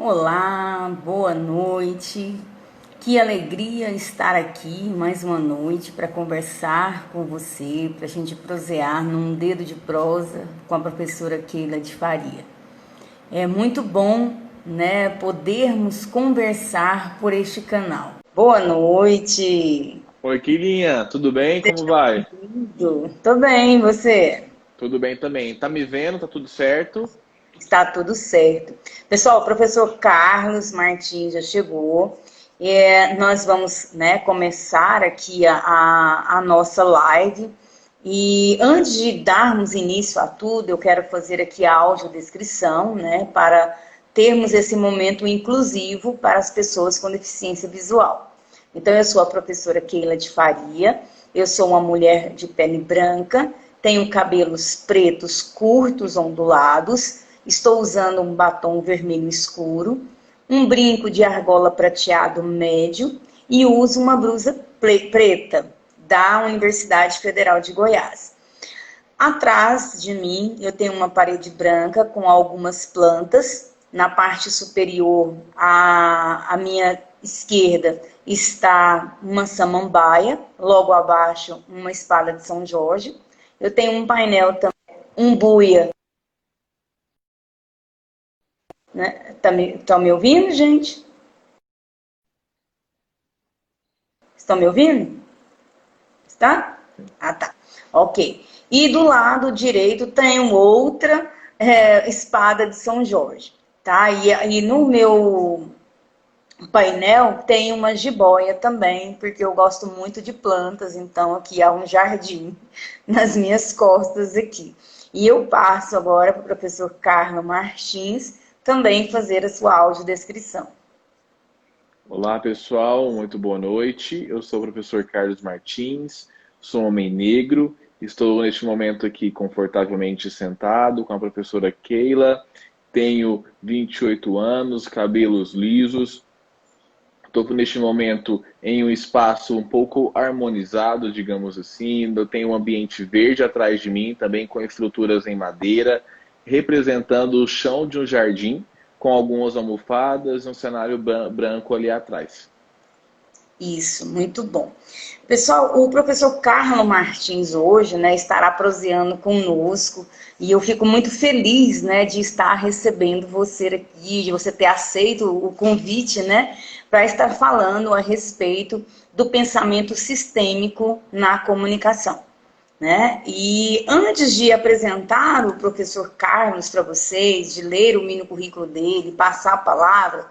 Olá, boa noite. Que alegria estar aqui mais uma noite para conversar com você, para a gente prosear num dedo de prosa com a professora Keila de Faria. É muito bom, né, podermos conversar por este canal. Boa noite. Oi, Kirinha, tudo bem? Como vai? Tô bem, você? Tudo bem também. Tá me vendo? Tá tudo certo? Está tudo certo. Pessoal, o professor Carlos Martins já chegou. Nós vamos, né, começar aqui a nossa live. E antes de darmos início a tudo, eu quero fazer aqui a audiodescrição, né, para termos esse momento inclusivo para as pessoas com deficiência visual. Então, eu sou a professora Keila de Faria, eu sou uma mulher de pele branca, tenho cabelos pretos curtos, ondulados, estou usando um batom vermelho escuro, um brinco de argola prateado médio e uso uma blusa preta da Universidade Federal de Goiás. Atrás de mim eu tenho uma parede branca com algumas plantas. Na parte superior, à minha esquerda, está uma samambaia, logo abaixo uma espada de São Jorge. Eu tenho um painel também, um buia. Né? Estão me ouvindo, gente? Estão me ouvindo? Está? Ah, tá. Ok. E do lado direito tem outra espada de São Jorge, tá? E no meu painel tem uma jiboia também, porque eu gosto muito de plantas, então aqui há um jardim nas minhas costas aqui. E eu passo agora para o professor Carlos Martins também fazer a sua audiodescrição. Olá, pessoal, muito boa noite. Eu sou o professor Carlos Martins, sou um homem negro. Estou neste momento aqui confortavelmente sentado com a professora Keila. Tenho 28 anos, cabelos lisos. Estou neste momento em um espaço um pouco harmonizado, digamos assim. Eu tenho um ambiente verde atrás de mim, também com estruturas em madeira, representando o chão de um jardim, com algumas almofadas e um cenário branco ali atrás. Isso, muito bom. Pessoal, o professor Carlos Martins hoje, né, estará proseando conosco e eu fico muito feliz, né, de estar recebendo você aqui, de você ter aceito o convite, né, para estar falando a respeito do pensamento sistêmico na comunicação, né? E antes de apresentar o professor Carlos para vocês, de ler o mini currículo dele, passar a palavra,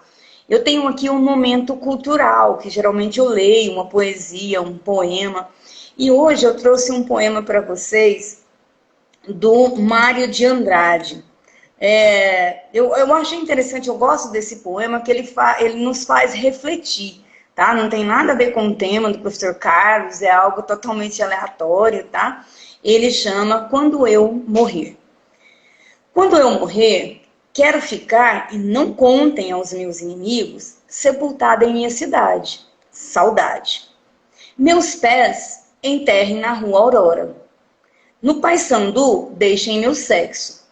eu tenho aqui um momento cultural, que geralmente eu leio uma poesia, um poema. E hoje eu trouxe um poema para vocês do Mário de Andrade. Eu achei interessante, eu gosto desse poema, que ele nos faz refletir, tá? Não tem nada a ver com o tema do professor Carlos, é algo totalmente aleatório, tá? Ele chama Quando Eu Morrer. Quando eu morrer, quero ficar, e não contem aos meus inimigos, sepultada em minha cidade. Saudade. Meus pés enterrem na rua Aurora. No Paissandu, deixem meu sexo.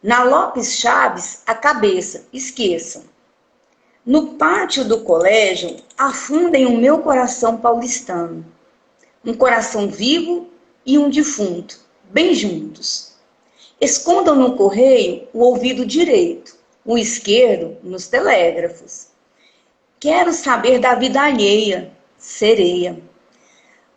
Na Lopes Chaves, a cabeça, esqueçam. No pátio do colégio, afundem o meu coração paulistano. Um coração vivo e um defunto, bem juntos. Escondam no correio o ouvido direito, o esquerdo nos telégrafos. Quero saber da vida alheia, sereia.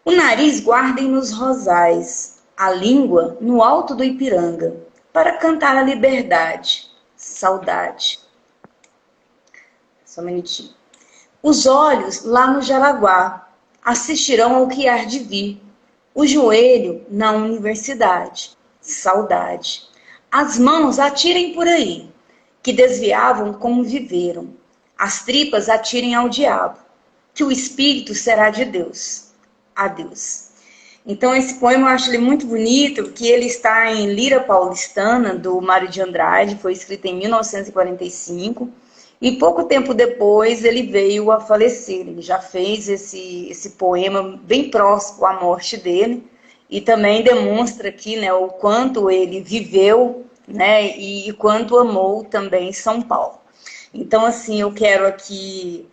O nariz guardem nos rosais, a língua no alto do Ipiranga, para cantar a liberdade, saudade. Só um minutinho. Os olhos lá no Jaraguá assistirão ao que há de vir. O joelho na universidade, saudade. As mãos atirem por aí, que desviavam como viveram. As tripas atirem ao diabo, que o espírito será de Deus. Adeus. Então esse poema eu acho ele muito bonito, que ele está em Lira Paulistana, do Mário de Andrade, foi escrito em 1945, e pouco tempo depois ele veio a falecer. Ele já fez esse poema bem próximo à morte dele, e também demonstra aqui, né, o quanto ele viveu, né, e quanto amou também São Paulo. Então, assim, eu quero aqui,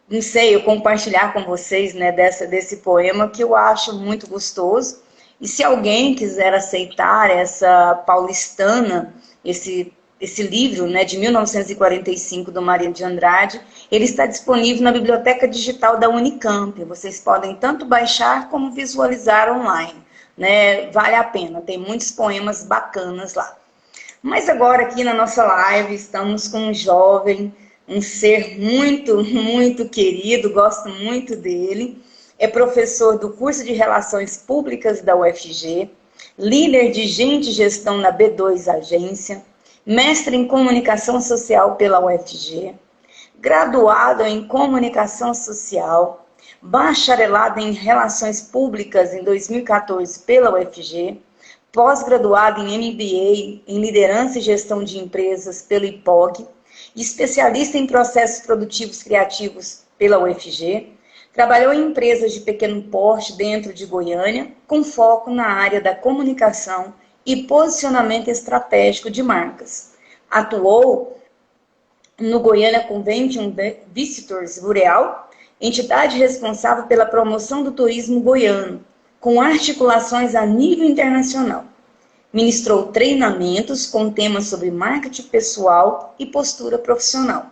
não sei, eu compartilhar com vocês, né, desse poema que eu acho muito gostoso. E se alguém quiser aceitar essa paulistana, esse livro, né, de 1945 do Mário de Andrade, ele está disponível na Biblioteca Digital da Unicamp. Vocês podem tanto baixar como visualizar online, né? Vale a pena, tem muitos poemas bacanas lá. Mas agora aqui na nossa live estamos com um jovem, um ser muito, muito querido, gosto muito dele. É professor do curso de Relações Públicas da UFG, líder de Gente e Gestão na B2 Agência, mestre em Comunicação Social pela UFG, graduado em Comunicação Social, bacharelado em Relações Públicas em 2014 pela UFG, pós-graduado em MBA em Liderança e Gestão de Empresas pelo IPOG, especialista em processos produtivos criativos pela UFG, trabalhou em empresas de pequeno porte dentro de Goiânia, com foco na área da comunicação e posicionamento estratégico de marcas. Atuou no Goiânia Convention Visitors Bureau, entidade responsável pela promoção do turismo goiano, com articulações a nível internacional. Ministrou treinamentos com temas sobre marketing pessoal e postura profissional.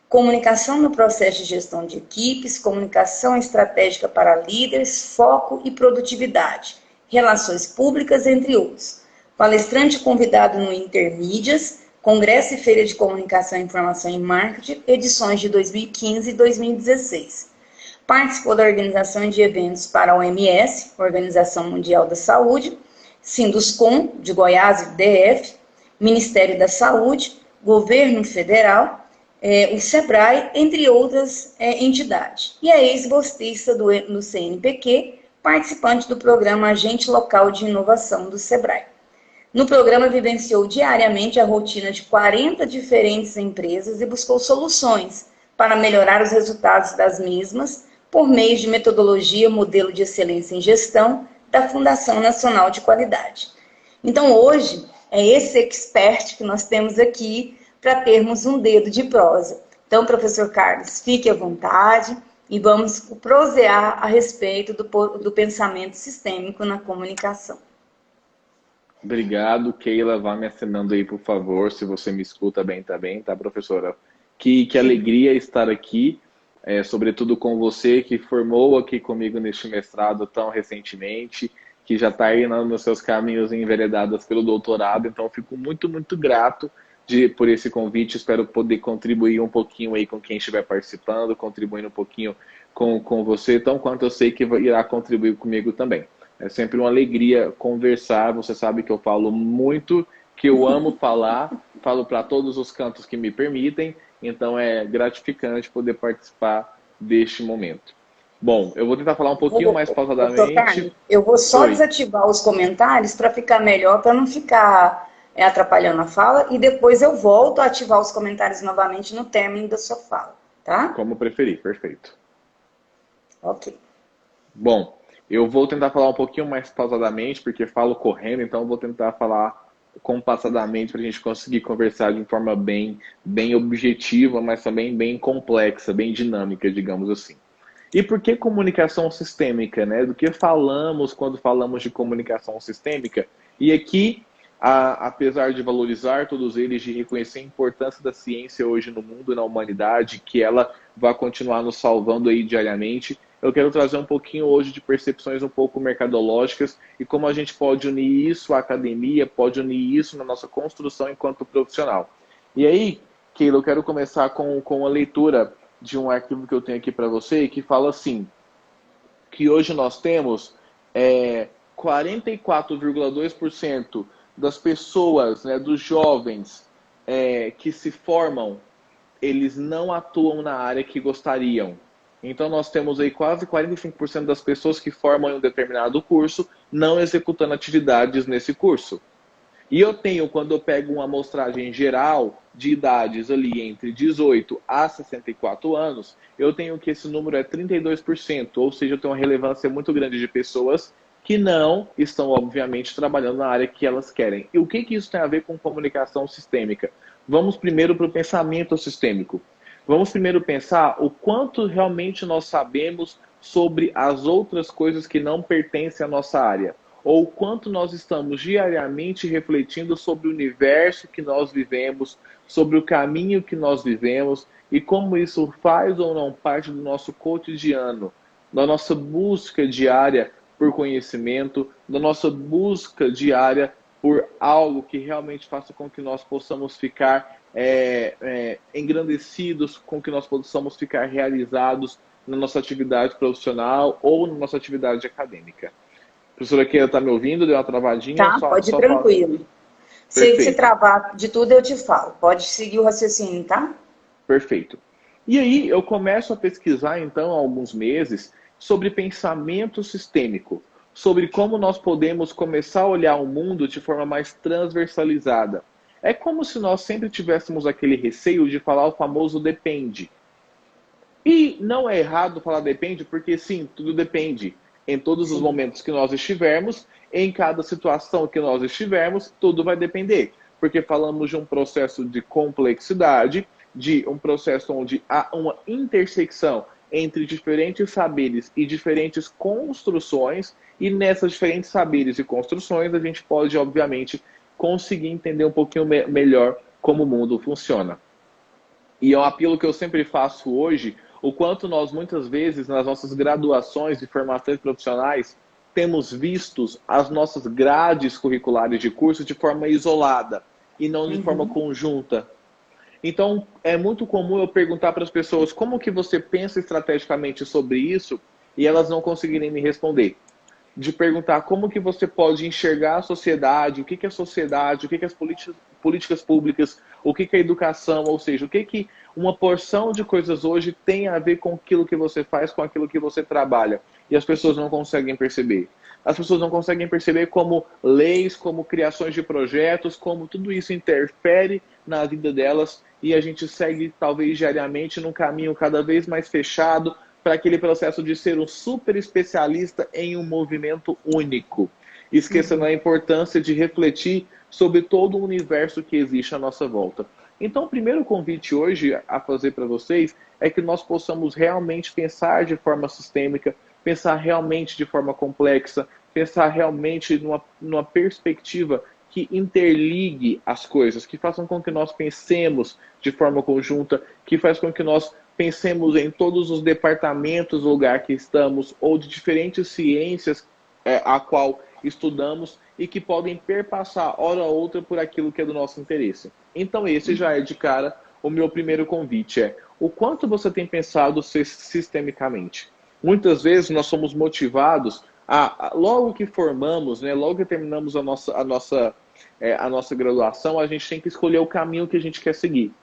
Comunicação no processo de gestão de equipes, comunicação estratégica para líderes, foco e produtividade, relações públicas, entre outros. Palestrante convidado no Intermídias, Congresso e Feira de Comunicação, Informação e Marketing, edições de 2015 e 2016. Participou da organização de eventos para a OMS, Organização Mundial da Saúde, Sinduscom, de Goiás e DF, Ministério da Saúde, Governo Federal, o SEBRAE, entre outras entidades. E é ex-bolsista do CNPq, participante do programa Agente Local de Inovação do SEBRAE. No programa, vivenciou diariamente a rotina de 40 diferentes empresas e buscou soluções para melhorar os resultados das mesmas por meio de metodologia Modelo de Excelência em Gestão da Fundação Nacional de Qualidade. Então, hoje, é esse expert que nós temos aqui para termos um dedo de prosa. Então, professor Carlos, fique à vontade e vamos prosear a respeito do pensamento sistêmico na comunicação. Obrigado, Keila. Vá me assinando aí, por favor, se você me escuta bem, tá, professora? Que alegria estar aqui, sobretudo com você, que formou aqui comigo neste mestrado tão recentemente, que já está aí nos seus caminhos enveredados pelo doutorado. Então, fico muito, muito grato por esse convite. Espero poder contribuir um pouquinho aí com quem estiver participando, contribuindo um pouquinho com você, tão quanto eu sei que irá contribuir comigo também. É sempre uma alegria conversar. Você sabe que eu falo muito, que eu amo falar, falo para todos os cantos que me permitem, então é gratificante poder participar deste momento. Bom, eu vou tentar falar um pouquinho mais pausadamente. Eu vou só desativar os comentários para ficar melhor, para não ficar atrapalhando a fala, e depois eu volto a ativar os comentários novamente no término da sua fala, tá? Como preferir, perfeito. Ok. Bom, eu vou tentar falar um pouquinho mais pausadamente, porque falo correndo, então eu vou tentar falar compassadamente para a gente conseguir conversar de forma bem objetiva, mas também bem complexa, bem dinâmica, digamos assim. E por que comunicação sistêmica, né? Do que falamos quando falamos de comunicação sistêmica? E aqui, apesar de valorizar todos eles, de reconhecer a importância da ciência hoje no mundo e na humanidade, que ela vai continuar nos salvando aí diariamente, eu quero trazer um pouquinho hoje de percepções um pouco mercadológicas e como a gente pode unir isso à academia, pode unir isso na nossa construção enquanto profissional. E aí, Keila, eu quero começar com a leitura de um arquivo que eu tenho aqui para você, que fala assim, que hoje nós temos 44,2% das pessoas, né, dos jovens que se formam, eles não atuam na área que gostariam. Então nós temos aí quase 45% das pessoas que formam em um determinado curso não executando atividades nesse curso. E eu tenho, quando eu pego uma amostragem geral de idades ali entre 18 a 64 anos, eu tenho que esse número é 32%, ou seja, eu tenho uma relevância muito grande de pessoas que não estão, obviamente, trabalhando na área que elas querem. E o que isso tem a ver com comunicação sistêmica? Vamos primeiro para o pensamento sistêmico. Vamos primeiro pensar o quanto realmente nós sabemos sobre as outras coisas que não pertencem à nossa área. Ou o quanto nós estamos diariamente refletindo sobre o universo que nós vivemos, sobre o caminho que nós vivemos e como isso faz ou não parte do nosso cotidiano, da nossa busca diária por conhecimento, da nossa busca diária por algo que realmente faça com que nós possamos ficar engrandecidos, com que nós possamos ficar realizados na nossa atividade profissional ou na nossa atividade acadêmica. A professora Keila está me ouvindo? Deu uma travadinha? Tá, pode ir Só fala. tranquilo. Se Perfeito. travar de tudo, eu te falo. Pode seguir o raciocínio, tá? Perfeito. E aí eu começo a pesquisar, então, há alguns meses, sobre pensamento sistêmico, sobre como nós podemos começar a olhar o mundo de forma mais transversalizada. É como se nós sempre tivéssemos aquele receio de falar o famoso depende. E não é errado falar depende, porque sim, tudo depende. Em todos os momentos que nós estivermos, em cada situação que nós estivermos, tudo vai depender. Porque falamos de um processo de complexidade, de um processo onde há uma intersecção entre diferentes saberes e diferentes construções, e nessas diferentes saberes e construções a gente pode, obviamente, conseguir entender um pouquinho melhor como o mundo funciona. E é um apelo que eu sempre faço hoje, o quanto nós muitas vezes nas nossas graduações e formações profissionais temos vistos as nossas grades curriculares de curso de forma isolada e não de forma conjunta. Então, é muito comum eu perguntar para as pessoas como que você pensa estrategicamente sobre isso e elas não conseguirem me responder. De perguntar como que você pode enxergar a sociedade, o que é a sociedade, o que as políticas públicas, o que é a educação, ou seja, o que uma porção de coisas hoje tem a ver com aquilo que você faz, com aquilo que você trabalha. E as pessoas não conseguem perceber. As pessoas não conseguem perceber como leis, como criações de projetos, como tudo isso interfere na vida delas e a gente segue, talvez, diariamente num caminho cada vez mais fechado para aquele processo de ser um super especialista em um movimento único, esquecendo a importância de refletir sobre todo o universo que existe à nossa volta. Então, o primeiro convite hoje a fazer para vocês é que nós possamos realmente pensar de forma sistêmica, pensar realmente de forma complexa, pensar realmente numa perspectiva que interligue as coisas, que façam com que nós pensemos de forma conjunta, que faz com que nós pensemos em todos os departamentos do lugar que estamos, ou de diferentes ciências a qual estudamos e que podem perpassar, hora ou outra, por aquilo que é do nosso interesse. Então esse já é de cara o meu primeiro convite, o quanto você tem pensado sistemicamente. Muitas vezes nós somos motivados logo que formamos, né, logo que terminamos a nossa graduação, a gente tem que escolher o caminho que a gente quer seguir.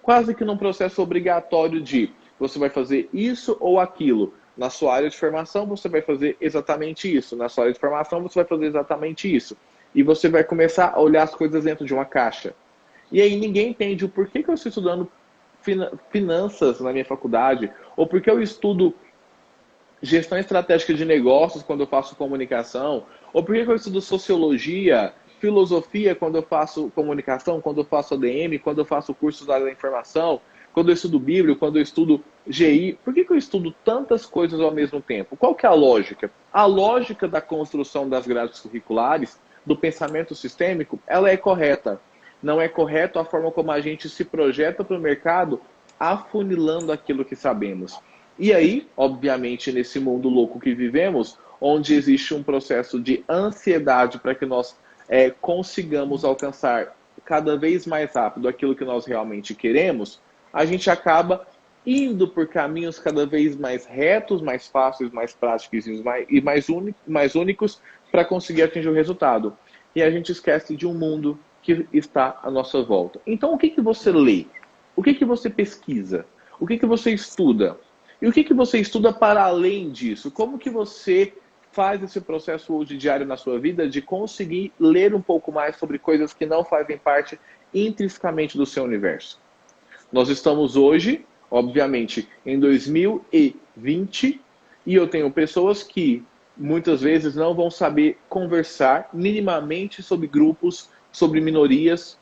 Quase que num processo obrigatório de você vai fazer isso ou aquilo. Na sua área de formação, você vai fazer exatamente isso. Na sua área de formação, você vai fazer exatamente isso. E você vai começar a olhar as coisas dentro de uma caixa. E aí ninguém entende o porquê que eu estou estudando finanças na minha faculdade, ou porque eu estudo gestão estratégica de negócios quando eu faço comunicação, ou por que eu estudo sociologia, filosofia quando eu faço comunicação, quando eu faço ADM, quando eu faço cursos da área da informação, quando eu estudo Bíblia, quando eu estudo GI. Por que eu estudo tantas coisas ao mesmo tempo? Qual que é a lógica? A lógica da construção das grades curriculares, do pensamento sistêmico, ela é correta. Não é correto a forma como a gente se projeta para o mercado, afunilando aquilo que sabemos. E aí, obviamente, nesse mundo louco que vivemos, onde existe um processo de ansiedade para que nós consigamos alcançar cada vez mais rápido aquilo que nós realmente queremos, a gente acaba indo por caminhos cada vez mais retos, mais fáceis, mais práticos e mais únicos para conseguir atingir o resultado. E a gente esquece de um mundo que está à nossa volta. Então, o que você lê? O que você pesquisa? O que você estuda? E o que você estuda para além disso? Como que você faz esse processo hoje diário na sua vida de conseguir ler um pouco mais sobre coisas que não fazem parte intrinsecamente do seu universo? Nós estamos hoje, obviamente, em 2020 e eu tenho pessoas que muitas vezes não vão saber conversar minimamente sobre grupos, sobre minorias,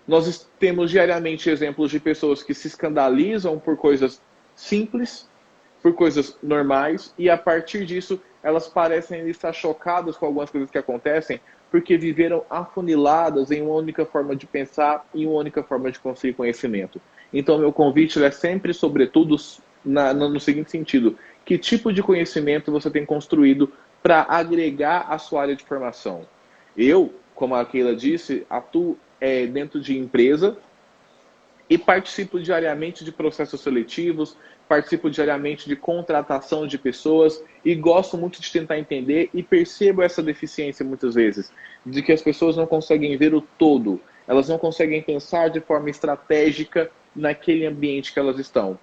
Nós temos diariamente exemplos de pessoas que se escandalizam por coisas simples, por coisas normais, e a partir disso elas parecem estar chocadas com algumas coisas que acontecem, porque viveram afuniladas em uma única forma de pensar e uma única forma de conseguir conhecimento. Então, meu convite é sempre, sobretudo, no seguinte sentido: que tipo de conhecimento você tem construído para agregar a sua área de formação? Eu, como a Keila disse, atuo dentro de empresa e participo diariamente de processos seletivos, participo diariamente de contratação de pessoas e gosto muito de tentar entender e percebo essa deficiência muitas vezes, de que as pessoas não conseguem ver o todo, elas não conseguem pensar de forma estratégica naquele ambiente que elas estão.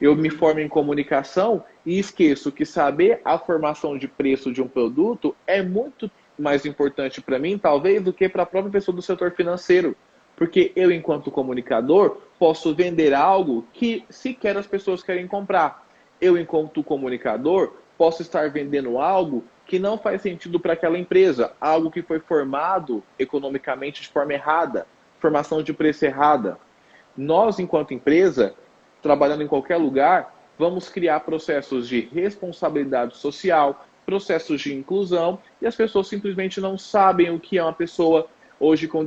Eu me formo em comunicação e esqueço que saber a formação de preço de um produto é muito mais importante para mim, talvez, do que para a própria pessoa do setor financeiro. Porque eu, enquanto comunicador, posso vender algo que sequer as pessoas querem comprar. Eu, enquanto comunicador, posso estar vendendo algo que não faz sentido para aquela empresa, algo que foi formado economicamente de forma errada, formação de preço errada. Nós, enquanto empresa, trabalhando em qualquer lugar, vamos criar processos de responsabilidade social, processos de inclusão, e as pessoas simplesmente não sabem o que é uma pessoa hoje com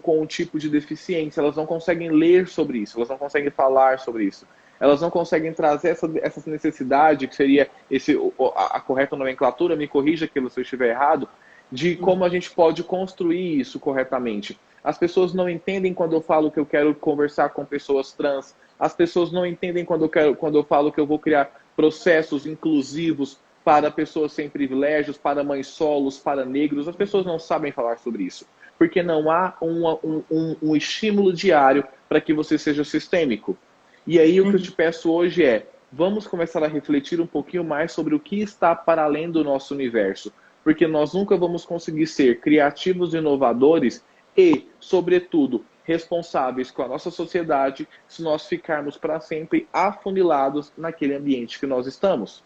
um tipo de deficiência. Elas não conseguem ler sobre isso, elas não conseguem falar sobre isso. Elas não conseguem trazer essa necessidade, que seria a correta nomenclatura, me corrija aquilo se eu estiver errado, de como a gente pode construir isso corretamente. As pessoas não entendem quando eu falo que eu quero conversar com pessoas trans. As pessoas não entendem quando eu falo que eu vou criar processos inclusivos para pessoas sem privilégios, para mães solos, para negros. As pessoas não sabem falar sobre isso, porque não há um estímulo diário para que você seja sistêmico. E aí o que eu te peço hoje é, vamos começar a refletir um pouquinho mais sobre o que está para além do nosso universo, porque nós nunca vamos conseguir ser criativos e inovadores e, sobretudo, responsáveis com a nossa sociedade se nós ficarmos para sempre afunilados naquele ambiente que nós estamos.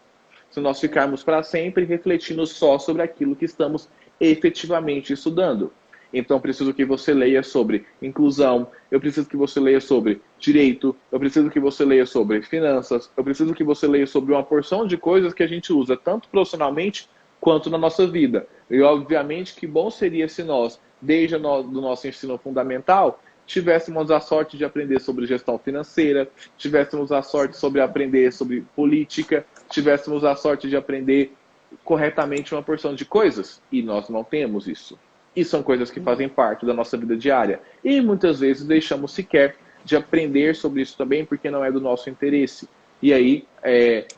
Se nós ficarmos para sempre refletindo só sobre aquilo que estamos efetivamente estudando. Então, eu preciso que você leia sobre inclusão, eu preciso que você leia sobre direito, eu preciso que você leia sobre finanças, eu preciso que você leia sobre uma porção de coisas que a gente usa tanto profissionalmente quanto na nossa vida. E, obviamente, que bom seria se nós, desde do nosso ensino fundamental, tivéssemos a sorte de aprender sobre gestão financeira, tivéssemos a sorte sobre aprender sobre política, tivéssemos a sorte de aprender corretamente uma porção de coisas. E nós não temos isso. E são coisas que fazem parte da nossa vida diária. E muitas vezes deixamos sequer de aprender sobre isso também, porque não é do nosso interesse. E aí,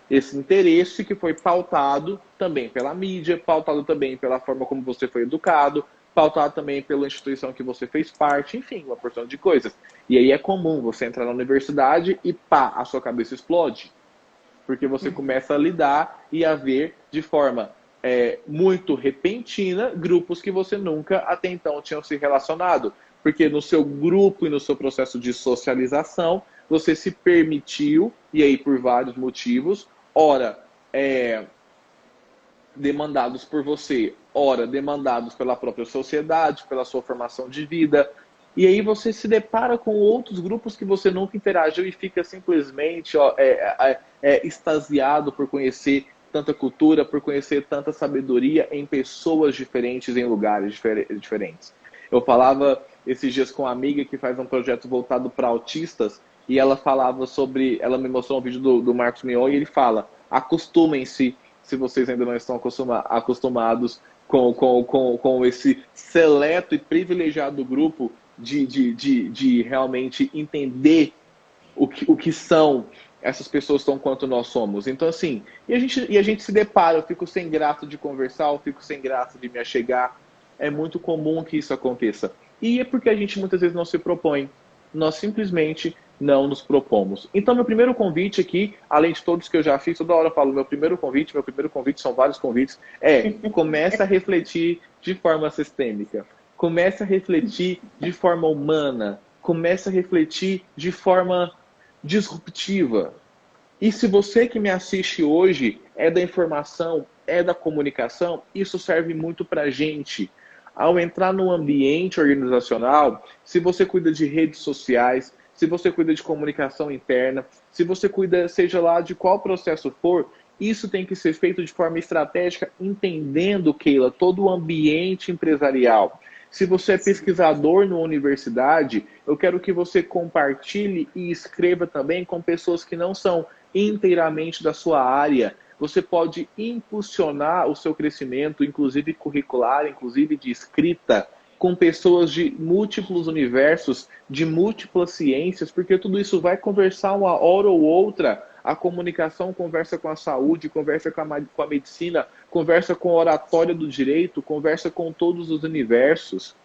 esse interesse que foi pautado também pela mídia, pautado também pela forma como você foi educado, pautado também pela instituição que você fez parte, enfim, uma porção de coisas. E aí é comum você entrar na universidade e pá, a sua cabeça explode. Porque você começa a lidar e a ver de forma muito repentina grupos que você nunca até então tinham se relacionado. Porque no seu grupo e no seu processo de socialização, você se permitiu, e aí por vários motivos, ora demandados por você, ora demandados pela própria sociedade, pela sua formação de vida. E aí você se depara com outros grupos que você nunca interagiu e fica simplesmente extasiado por conhecer tanta cultura, por conhecer tanta sabedoria em pessoas diferentes, em lugares diferentes. Eu falava esses dias com uma amiga que faz um projeto voltado para autistas e ela falava sobre, ela me mostrou um vídeo do Marcos Mion e ele fala, acostumem-se, se vocês ainda não estão acostumados com esse seleto e privilegiado grupo de realmente entender o que são essas pessoas tão quanto nós somos. Então, assim, e a gente se depara, eu fico sem graça de conversar, eu fico sem graça de me achegar. É muito comum que isso aconteça. E é porque a gente muitas vezes não se propõe. Nós simplesmente não nos propomos. Então, meu primeiro convite aqui, além de todos que eu já fiz, toda hora eu falo meu primeiro convite, são vários convites, comece a refletir de forma sistêmica. Comece a refletir de forma humana. Comece a refletir de forma disruptiva. E se você que me assiste hoje é da informação, é da comunicação, isso serve muito pra gente. Ao entrar no ambiente organizacional, se você cuida de redes sociais, se você cuida de comunicação interna, se você cuida, seja lá de qual processo for, isso tem que ser feito de forma estratégica, entendendo, Keila, todo o ambiente empresarial. Se você é pesquisador numa universidade, eu quero que você compartilhe e escreva também com pessoas que não são inteiramente da sua área. Você pode impulsionar o seu crescimento, inclusive curricular, inclusive de escrita, com pessoas de múltiplos universos, de múltiplas ciências, porque tudo isso vai conversar uma hora ou outra. A comunicação conversa com a saúde, conversa com a medicina, conversa com a oratória do direito, conversa com todos os universos.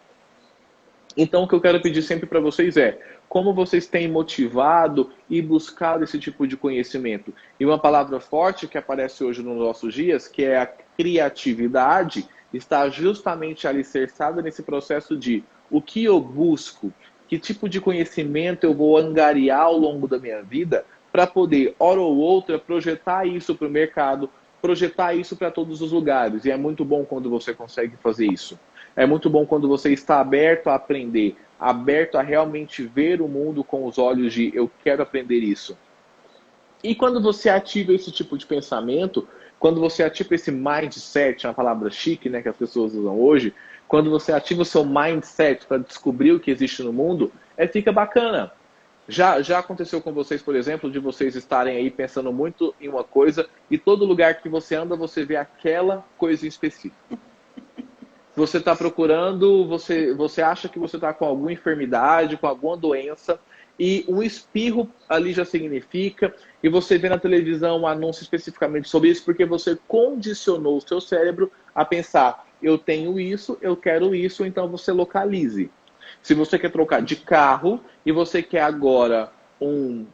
Então, o que eu quero pedir sempre para vocês é como vocês têm motivado e buscado esse tipo de conhecimento. E uma palavra forte que aparece hoje nos nossos dias, que é a criatividade, está justamente alicerçada nesse processo de o que eu busco, que tipo de conhecimento eu vou angariar ao longo da minha vida para poder, hora ou outra, projetar isso para o mercado, projetar isso para todos os lugares. E é muito bom quando você consegue fazer isso. É muito bom quando você está aberto a aprender, aberto a realmente ver o mundo com os olhos de eu quero aprender isso. E quando você ativa esse tipo de pensamento, quando você ativa esse mindset, uma palavra chique, né, que as pessoas usam hoje, quando você ativa o seu mindset para descobrir o que existe no mundo, fica bacana. Já aconteceu com vocês, por exemplo, de vocês estarem aí pensando muito em uma coisa e todo lugar que você anda, você vê aquela coisa específica. Você está procurando, você acha que você está com alguma enfermidade, com alguma doença, e um espirro ali já significa, e você vê na televisão um anúncio especificamente sobre isso, porque você condicionou o seu cérebro a pensar, eu tenho isso, eu quero isso, então você localize. Se você quer trocar de carro, e você quer agora um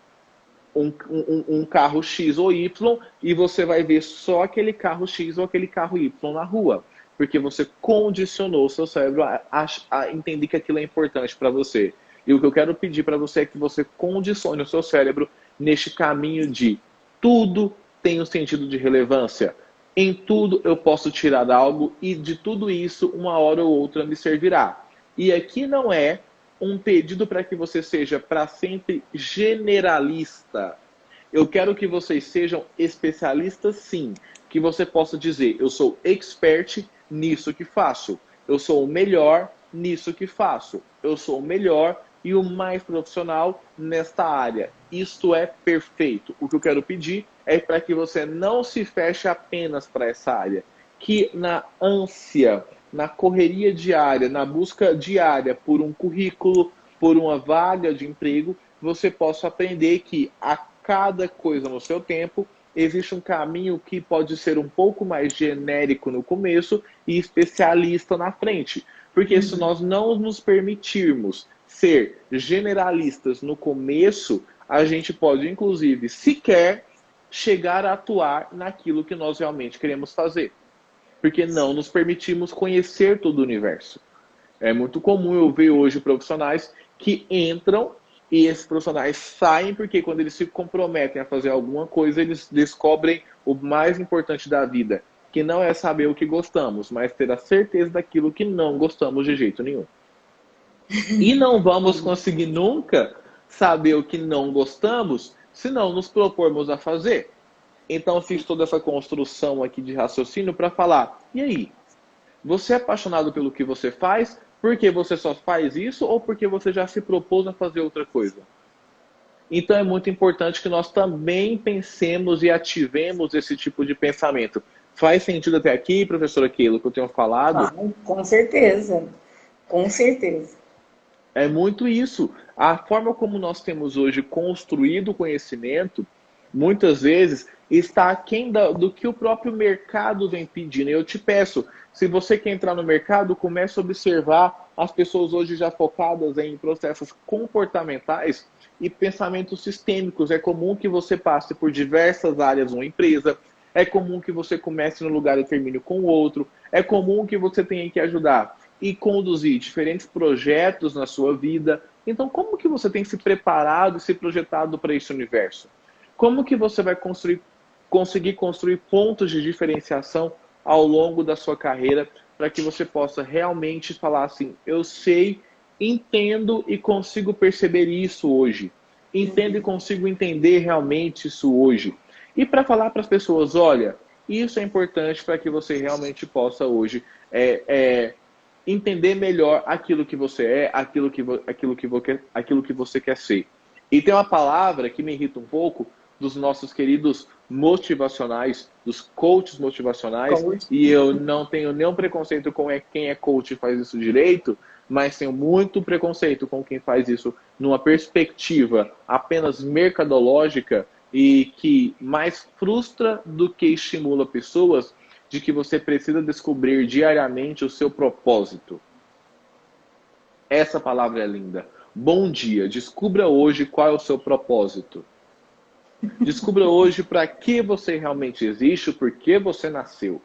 carro X ou Y, e você vai ver só aquele carro X ou aquele carro Y na rua. Porque você condicionou o seu cérebro a entender que aquilo é importante para você. E o que eu quero pedir para você é que você condicione o seu cérebro neste caminho de tudo tem um sentido de relevância. Em tudo eu posso tirar algo e de tudo isso, uma hora ou outra me servirá. E aqui não é um pedido para que você seja para sempre generalista. Eu quero que vocês sejam especialistas, sim. Que você possa dizer, eu sou expert nisso que faço. Eu sou o melhor nisso que faço. Eu sou o melhor e o mais profissional nesta área. Isto é perfeito. O que eu quero pedir é para que você não se feche apenas para essa área. Que na ânsia, na correria diária, na busca diária por um currículo, por uma vaga de emprego, você possa aprender que a cada coisa no seu tempo existe um caminho que pode ser um pouco mais genérico no começo e especialista na frente. Porque se nós não nos permitirmos ser generalistas no começo, a gente pode, inclusive, sequer chegar a atuar naquilo que nós realmente queremos fazer. Porque não nos permitimos conhecer todo o universo. É muito comum eu ver hoje profissionais que entram e esses profissionais saem porque quando eles se comprometem a fazer alguma coisa, eles descobrem o mais importante da vida, que não é saber o que gostamos, mas ter a certeza daquilo que não gostamos de jeito nenhum. E não vamos conseguir nunca saber o que não gostamos se não nos propormos a fazer. Então eu fiz toda essa construção aqui de raciocínio para falar, e aí? Você é apaixonado pelo que você faz porque você só faz isso ou porque você já se propôs a fazer outra coisa? Então é muito importante que nós também pensemos e ativemos esse tipo de pensamento. Faz sentido até aqui, professora Keila, que eu tenho falado? Ah, com certeza, com certeza. É muito isso. A forma como nós temos hoje construído o conhecimento, muitas vezes, está aquém do que o próprio mercado vem pedindo. Eu te peço, se você quer entrar no mercado, comece a observar as pessoas hoje já focadas em processos comportamentais e pensamentos sistêmicos. É comum que você passe por diversas áreas de uma empresa, é comum que você comece num lugar e termine com o outro, é comum que você tenha que ajudar e conduzir diferentes projetos na sua vida. Então, como que você tem se preparado e se projetado para esse universo? Como que você vai conseguir construir pontos de diferenciação ao longo da sua carreira para que você possa realmente falar assim, eu sei, entendo e consigo perceber isso hoje. Entendo e consigo entender realmente isso hoje. E para falar para as pessoas, olha, isso é importante para que você realmente possa hoje entender melhor aquilo que você é, aquilo que você quer ser. E tem uma palavra que me irrita um pouco dos nossos queridos motivacionais, dos coaches motivacionais, Coach. e eu não tenho nenhum preconceito com quem é coach e faz isso direito, mas tenho muito preconceito com quem faz isso numa perspectiva apenas mercadológica e que mais frustra do que estimula pessoas de que você precisa descobrir diariamente o seu propósito. Essa palavra é linda. Bom dia, descubra hoje qual é o seu propósito. Descubra hoje para que você realmente existe, por que você nasceu.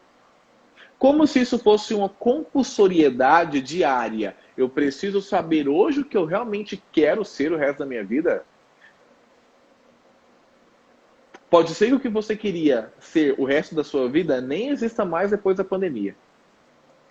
Como se isso fosse uma compulsoriedade diária. Eu preciso saber hoje o que eu realmente quero ser o resto da minha vida. Pode ser que o que você queria ser o resto da sua vida nem exista mais depois da pandemia.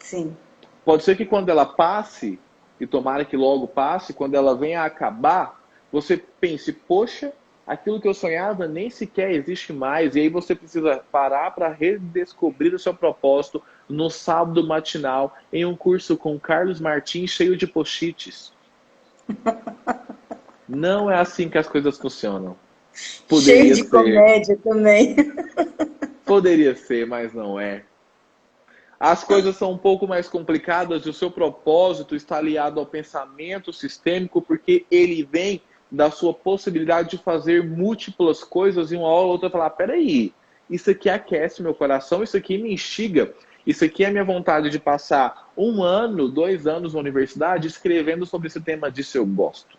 Sim. Pode ser que quando ela passe, e tomara que logo passe, quando ela venha a acabar, você pense, poxa, aquilo que eu sonhava nem sequer existe mais. E aí você precisa parar para redescobrir o seu propósito no sábado matinal, em um curso com Carlos Martins cheio de post-its. Não é assim que as coisas funcionam. Cheio de comédia também. Poderia ser, mas não é. As coisas são um pouco mais complicadas e o seu propósito está aliado ao pensamento sistêmico porque ele vem da sua possibilidade de fazer múltiplas coisas e uma hora ou outra falar, peraí, isso aqui aquece meu coração, isso aqui me instiga, isso aqui é a minha vontade de passar 1 ano, 2 anos na universidade escrevendo sobre esse tema disso eu gosto.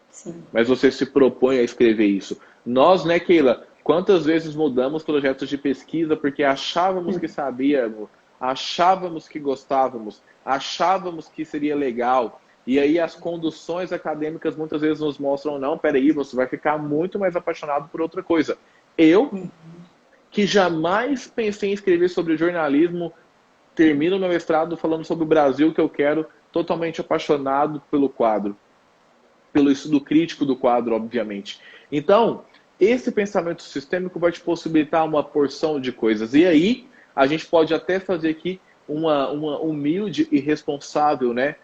Sim. Mas você se propõe a escrever isso. Nós, né, Keila, quantas vezes mudamos projetos de pesquisa porque achávamos que sabíamos, achávamos que gostávamos, achávamos que seria legal. E aí as conduções acadêmicas muitas vezes nos mostram, não, peraí, você vai ficar muito mais apaixonado por outra coisa. Eu, que jamais pensei em escrever sobre jornalismo, termino meu mestrado falando sobre o Brasil que eu quero, totalmente apaixonado pelo quadro. Pelo estudo crítico do quadro, obviamente. Então, esse pensamento sistêmico vai te possibilitar uma porção de coisas. E aí, a gente pode até fazer aqui uma humilde e responsável, né,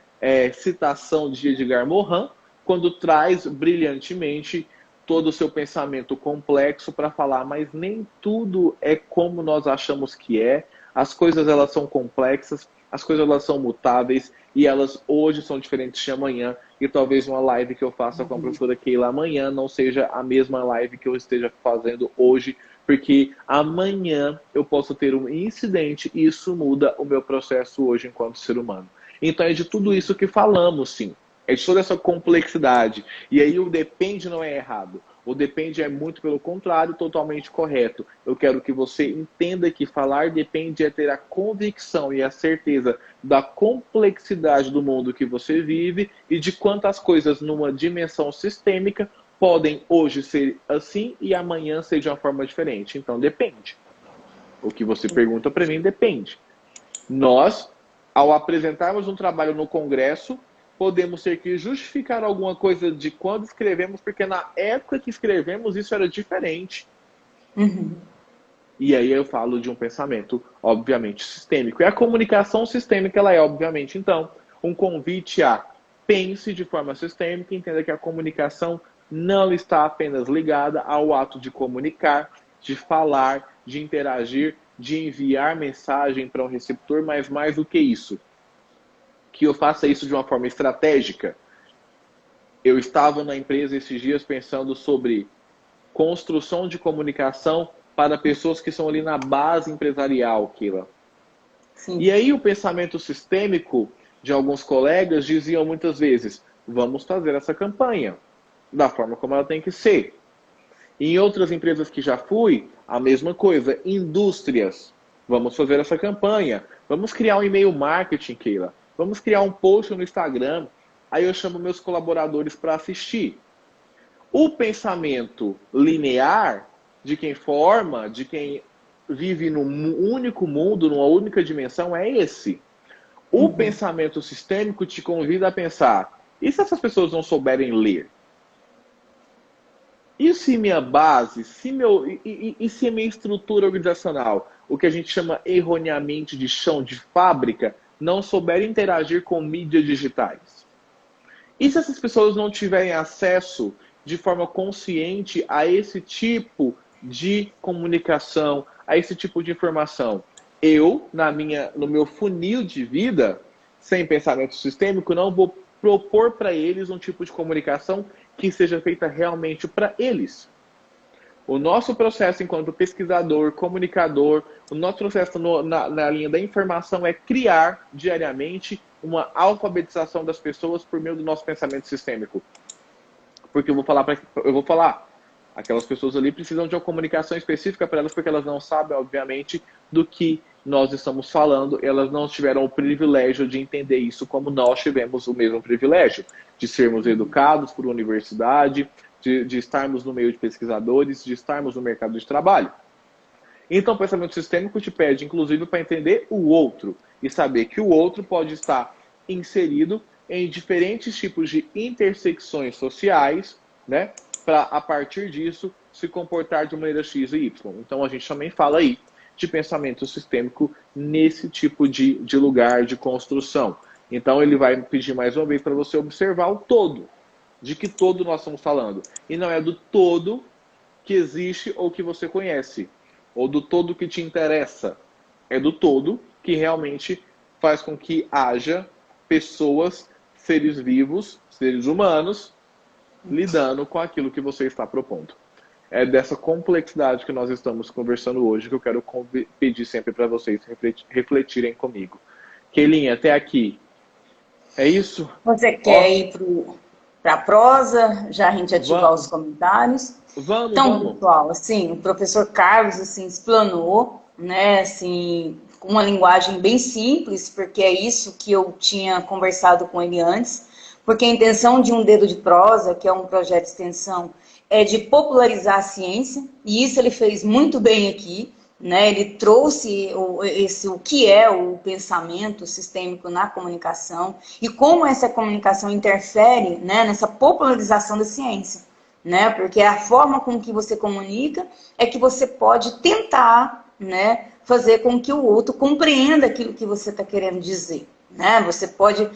citação de Edgar Morin, quando traz brilhantemente todo o seu pensamento complexo para falar, mas nem tudo é como nós achamos que é. As coisas elas são complexas, as coisas elas são mutáveis e elas hoje são diferentes de amanhã. E talvez uma live que eu faça com a professora Keila amanhã não seja a mesma live que eu esteja fazendo hoje, porque amanhã eu posso ter um incidente e isso muda o meu processo hoje enquanto ser humano. Então é de tudo isso que falamos, sim. É de toda essa complexidade. E aí o depende não é errado. O depende é muito pelo contrário, totalmente correto. Eu quero que você entenda que falar depende é ter a convicção e a certeza da complexidade do mundo que você vive e de quantas coisas numa dimensão sistêmica podem hoje ser assim e amanhã ser de uma forma diferente. Então depende. O que você pergunta para mim depende. Nós, ao apresentarmos um trabalho no Congresso, podemos ter que justificar alguma coisa de quando escrevemos, porque na época que escrevemos isso era diferente. E aí eu falo de um pensamento, obviamente, sistêmico. E a comunicação sistêmica, ela é, obviamente, então, um convite a pense de forma sistêmica, entenda que a comunicação não está apenas ligada ao ato de comunicar, de falar, de interagir, de enviar mensagem para um receptor, mas mais do que isso, que eu faça isso de uma forma estratégica. Eu estava na empresa esses dias pensando sobre construção de comunicação para pessoas que são ali na base empresarial, Keila. Sim. E aí o pensamento sistêmico de alguns colegas diziam muitas vezes, vamos fazer essa campanha da forma como ela tem que ser. E em outras empresas que já fui, a mesma coisa. Indústrias, vamos fazer essa campanha. Vamos criar um e-mail marketing, Keila. Vamos criar um post no Instagram. Aí eu chamo meus colaboradores para assistir. O pensamento linear de quem forma, de quem vive num único mundo, numa única dimensão, é esse. O pensamento sistêmico te convida a pensar, e se essas pessoas não souberem ler? E se minha base, se a minha estrutura organizacional, o que a gente chama erroneamente de chão de fábrica, não souber interagir com mídias digitais? E se essas pessoas não tiverem acesso de forma consciente a esse tipo de comunicação, a esse tipo de informação? Eu, no meu funil de vida, sem pensamento sistêmico, não vou propor para eles um tipo de comunicação que seja feita realmente para eles. O nosso processo enquanto pesquisador, comunicador, o nosso processo na linha da informação é criar diariamente uma alfabetização das pessoas por meio do nosso pensamento sistêmico. Porque eu vou falar, aquelas pessoas ali precisam de uma comunicação específica para elas, porque elas não sabem, obviamente, do que nós estamos falando, elas não tiveram o privilégio de entender isso como nós tivemos o mesmo privilégio, de sermos educados por universidade, de estarmos no meio de pesquisadores, de estarmos no mercado de trabalho. Então, o pensamento sistêmico te pede, inclusive, para entender o outro e saber que o outro pode estar inserido em diferentes tipos de intersecções sociais, né, para, a partir disso, se comportar de maneira X e Y. Então, a gente também fala aí de pensamento sistêmico nesse tipo de lugar de construção. Então, ele vai pedir mais uma vez para você observar o todo. De que todo nós estamos falando. E não é do todo que existe ou que você conhece. Ou do todo que te interessa. É do todo que realmente faz com que haja pessoas, seres vivos, seres humanos, lidando com aquilo que você está propondo. É dessa complexidade que nós estamos conversando hoje que eu quero pedir sempre para vocês refletirem comigo. Keilinha, até aqui. É isso? Você quer ir para a prosa? Já a gente ativar os comentários? Vamos. Pessoal, assim, o professor Carlos, assim, explanou, né, assim, com uma linguagem bem simples, porque é isso que eu tinha conversado com ele antes, porque a intenção de Um Dedo de Prosa, que é um projeto de extensão, é de popularizar a ciência, e isso ele fez muito bem aqui, né? Ele trouxe o que é o pensamento sistêmico na comunicação e como essa comunicação interfere, né, nessa popularização da ciência. Né? Porque a forma com que você comunica é que você pode tentar, né, fazer com que o outro compreenda aquilo que você está querendo dizer. Né? Você pode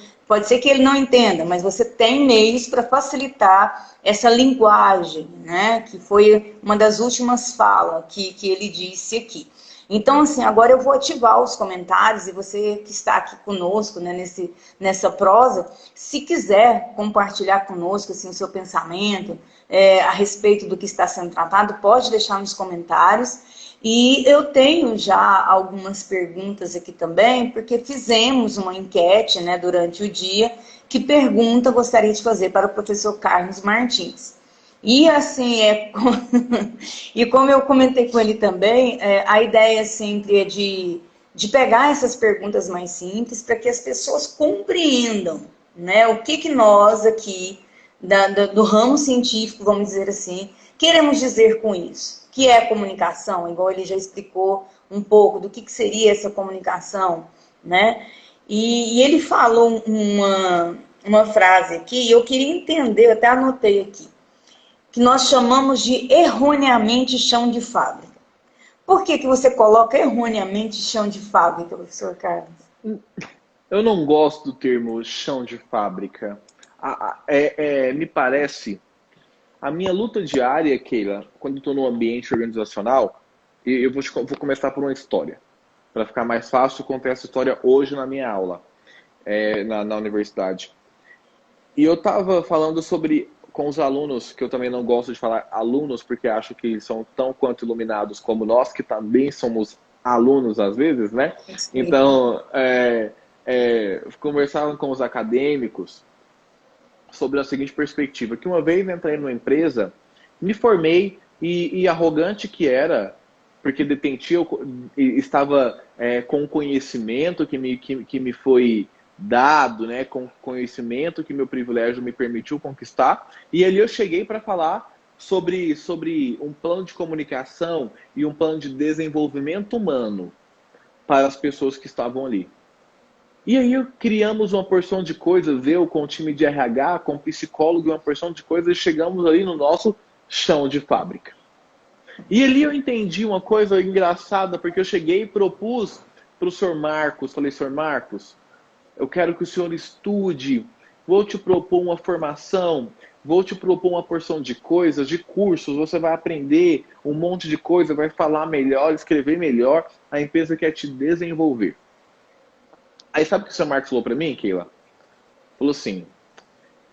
ser que ele não entenda, mas você tem meios para facilitar essa linguagem, né? Que foi uma das últimas falas que ele disse aqui. Então, assim, agora eu vou ativar os comentários e você que está aqui conosco, né, nessa prosa, se quiser compartilhar conosco assim, o seu pensamento a respeito do que está sendo tratado, pode deixar nos comentários. E eu tenho já algumas perguntas aqui também, porque fizemos uma enquete, né, durante o dia, que pergunta gostaria de fazer para o professor Carlos Martins. E assim, e como eu comentei com ele também, a ideia sempre é de pegar essas perguntas mais simples para que as pessoas compreendam, né, o que nós aqui, do ramo científico, vamos dizer assim, queremos dizer com isso. Que é comunicação, igual ele já explicou um pouco do que seria essa comunicação, né? E ele falou uma frase aqui, e eu queria entender, eu até anotei aqui, que nós chamamos de erroneamente chão de fábrica. Por que você coloca erroneamente chão de fábrica, professor Carlos? Eu não gosto do termo chão de fábrica. Me parece... A minha luta diária, Keila, quando estou no ambiente organizacional, eu vou começar por uma história. Para ficar mais fácil, contar essa história hoje na minha aula, na universidade. E eu estava falando com os alunos, que eu também não gosto de falar alunos, porque acho que eles são tão quanto iluminados como nós, que também somos alunos às vezes, né? Então, conversava com os acadêmicos sobre a seguinte perspectiva, que uma vez entrei numa empresa, me formei e arrogante que era, porque estava com conhecimento que me foi dado, com conhecimento que meu privilégio me permitiu conquistar, e ali eu cheguei para falar sobre um plano de comunicação e um plano de desenvolvimento humano para as pessoas que estavam ali. E aí criamos uma porção de coisas, eu com o time de RH, com o psicólogo, uma porção de coisas, e chegamos ali no nosso chão de fábrica. E ali eu entendi uma coisa engraçada, porque eu cheguei e propus para o Sr. Marcos, falei, Sr. Marcos, eu quero que o senhor estude, vou te propor uma formação, vou te propor uma porção de coisas, de cursos, você vai aprender um monte de coisa, vai falar melhor, escrever melhor, a empresa quer te desenvolver. Aí sabe o que o Sr. Marcos falou para mim, Keila? Falou assim,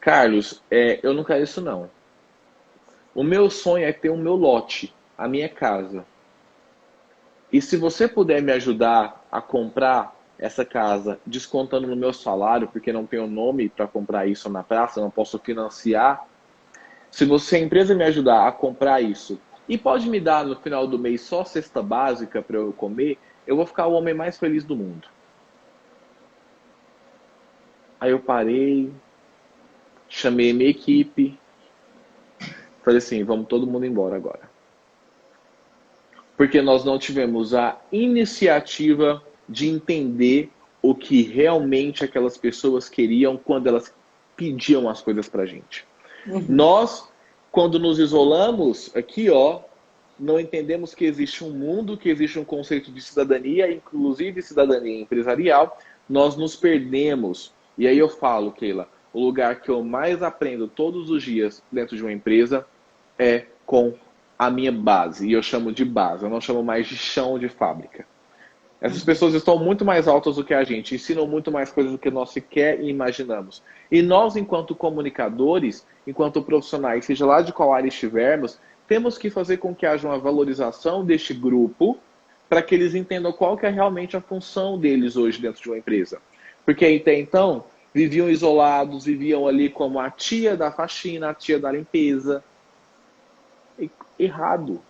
Carlos, eu não quero isso não. O meu sonho é ter o meu lote, a minha casa. E se você puder me ajudar a comprar essa casa descontando no meu salário, porque não tenho nome para comprar isso na praça, não posso financiar. Se você, a empresa, me ajudar a comprar isso e pode me dar no final do mês só cesta básica para eu comer, eu vou ficar o homem mais feliz do mundo. Aí eu parei, chamei minha equipe, falei assim, vamos todo mundo embora agora. Porque nós não tivemos a iniciativa de entender o que realmente aquelas pessoas queriam quando elas pediam as coisas pra gente. Nós, quando nos isolamos, aqui ó, não entendemos que existe um mundo, que existe um conceito de cidadania, inclusive cidadania empresarial, nós nos perdemos. E aí eu falo, Keila, o lugar que eu mais aprendo todos os dias dentro de uma empresa é com a minha base. E eu chamo de base, eu não chamo mais de chão de fábrica. Essas pessoas estão muito mais altas do que a gente, ensinam muito mais coisas do que nós sequer imaginamos. E nós, enquanto comunicadores, enquanto profissionais, seja lá de qual área estivermos, temos que fazer com que haja uma valorização deste grupo para que eles entendam qual que é realmente a função deles hoje dentro de uma empresa. Porque até então, viviam isolados, viviam ali como a tia da faxina, a tia da limpeza. Errado.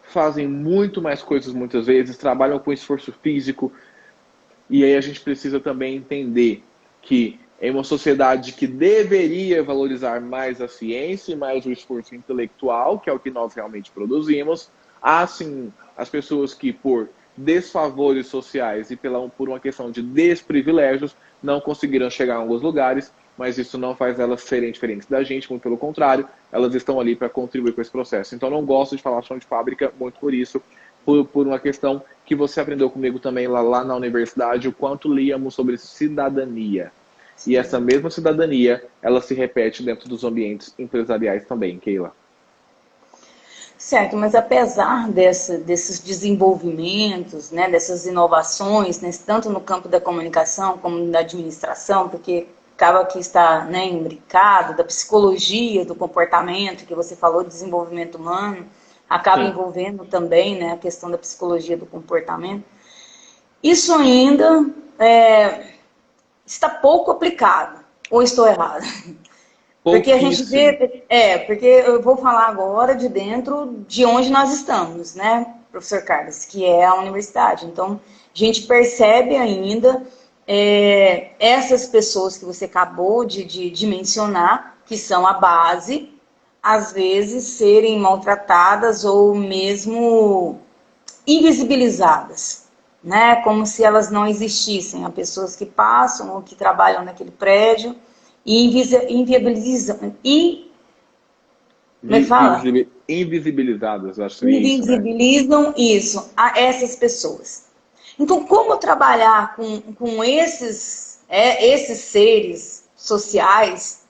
Fazem muito mais coisas muitas vezes, trabalham com esforço físico. E aí a gente precisa também entender que em uma sociedade que deveria valorizar mais a ciência e mais o esforço intelectual, que é o que nós realmente produzimos, há sim as pessoas que por desfavores sociais e por uma questão de desprivilégios não conseguiram chegar a alguns lugares, mas isso não faz elas serem diferentes da gente, muito pelo contrário, elas estão ali para contribuir com esse processo. Então não gosto de falar chão de fábrica muito por isso, por uma questão que você aprendeu comigo também lá na universidade, o quanto líamos sobre cidadania. Sim. E essa mesma cidadania, ela se repete dentro dos ambientes empresariais também, Keila. Certo, mas apesar desses desenvolvimentos, né, dessas inovações, né, tanto no campo da comunicação como da administração, porque acaba que está, né, imbricado, da psicologia, do comportamento, que você falou, de desenvolvimento humano, acaba Sim. envolvendo também, né, a questão da psicologia do comportamento. Isso ainda está pouco aplicado, ou estou errado? Porque a gente vê, porque eu vou falar agora de dentro de onde nós estamos, né, professor Carlos, que é a universidade. Então, a gente percebe ainda essas pessoas que você acabou de mencionar, que são a base, às vezes serem maltratadas ou mesmo invisibilizadas, né, como se elas não existissem. Há pessoas que passam ou que trabalham naquele prédio e inviabilizam. Invisibilizadas, acho que invisibilizam isso, a essas pessoas. Então, como trabalhar com esses seres sociais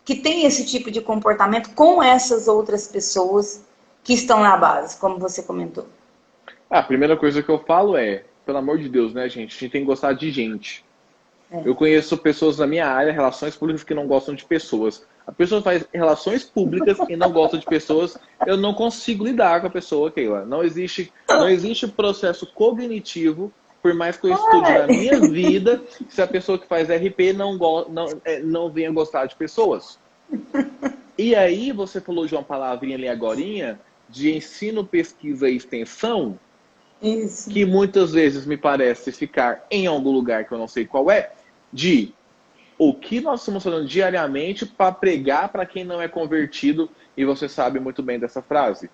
que têm esse tipo de comportamento com essas outras pessoas que estão na base, como você comentou? A primeira coisa que eu falo pelo amor de Deus, né, gente? A gente tem que gostar de gente. Eu conheço pessoas na minha área, relações públicas, que não gostam de pessoas. A pessoa faz relações públicas e não gosta de pessoas. Eu não consigo lidar com a pessoa, Keila. Não existe processo cognitivo, por mais que eu estude na minha vida, se a pessoa que faz RP não venha gostar de pessoas. E aí você falou de uma palavrinha ali agorinha, de ensino, pesquisa e extensão, Isso. Que muitas vezes me parece ficar em algum lugar que eu não sei qual de o que nós estamos fazendo diariamente para pregar para quem não é convertido, e você sabe muito bem dessa frase.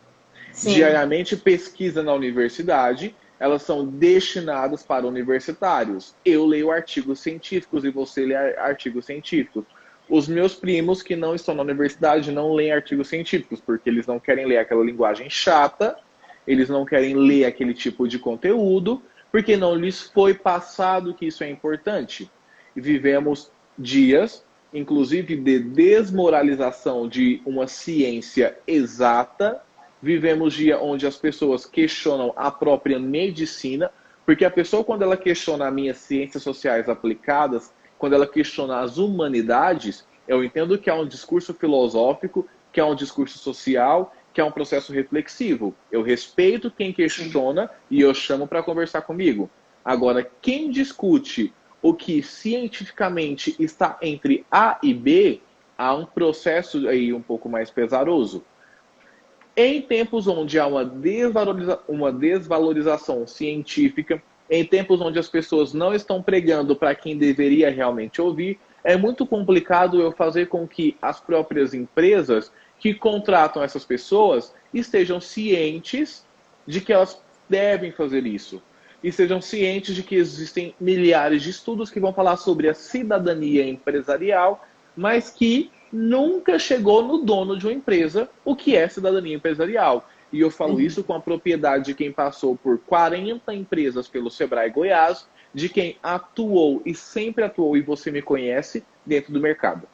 Sim. Diariamente pesquisa na universidade, elas são destinadas para universitários. Eu leio artigos científicos e você lê artigos científicos. Os meus primos que não estão na universidade não leem artigos científicos, porque eles não querem ler aquela linguagem chata, eles não querem ler aquele tipo de conteúdo, porque não lhes foi passado que isso é importante. E vivemos dias, inclusive, de desmoralização de uma ciência exata. Vivemos dias onde as pessoas questionam a própria medicina, porque a pessoa, quando ela questiona as minhas ciências sociais aplicadas, quando ela questiona as humanidades, eu entendo que há um discurso filosófico, que há um discurso social, que há um processo reflexivo. Eu respeito quem questiona e eu chamo para conversar comigo. Agora, quem discute o que cientificamente está entre A e B, há um processo aí um pouco mais pesaroso. Em tempos onde há uma desvalorização científica, em tempos onde as pessoas não estão pregando para quem deveria realmente ouvir, é muito complicado eu fazer com que as próprias empresas que contratam essas pessoas estejam cientes de que elas devem fazer isso. E sejam cientes de que existem milhares de estudos que vão falar sobre a cidadania empresarial, mas que nunca chegou no dono de uma empresa o que é cidadania empresarial. E eu falo isso com a propriedade de quem passou por 40 empresas pelo Sebrae Goiás, de quem atuou e sempre atuou, e você me conhece, dentro do mercado.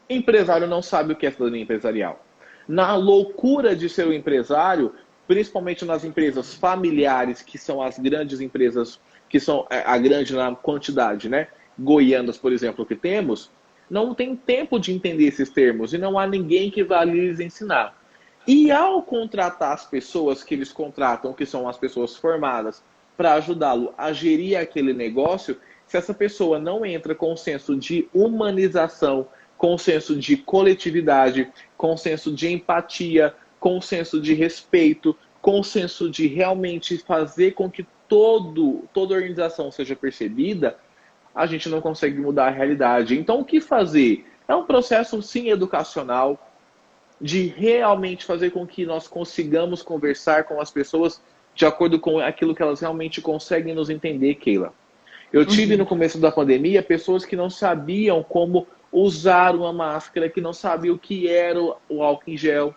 Empresário não sabe o que é cidadania empresarial. Na loucura de ser um empresário, principalmente nas empresas familiares, que são as grandes empresas, que são a grande na quantidade, né? Goianas, por exemplo, que temos, não tem tempo de entender esses termos e não há ninguém que vá lhes ensinar. E ao contratar as pessoas que eles contratam, que são as pessoas formadas, para ajudá-lo a gerir aquele negócio, se essa pessoa não entra com um senso de humanização, com um senso de coletividade, com um senso de empatia, com um senso de respeito, com um senso de realmente fazer com que toda organização seja percebida, a gente não consegue mudar a realidade. Então, o que fazer? É um processo, sim, educacional, de realmente fazer com que nós consigamos conversar com as pessoas de acordo com aquilo que elas realmente conseguem nos entender, Keila. Eu tive no começo da pandemia pessoas que não sabiam como usar uma máscara, que não sabiam o que era o álcool em gel.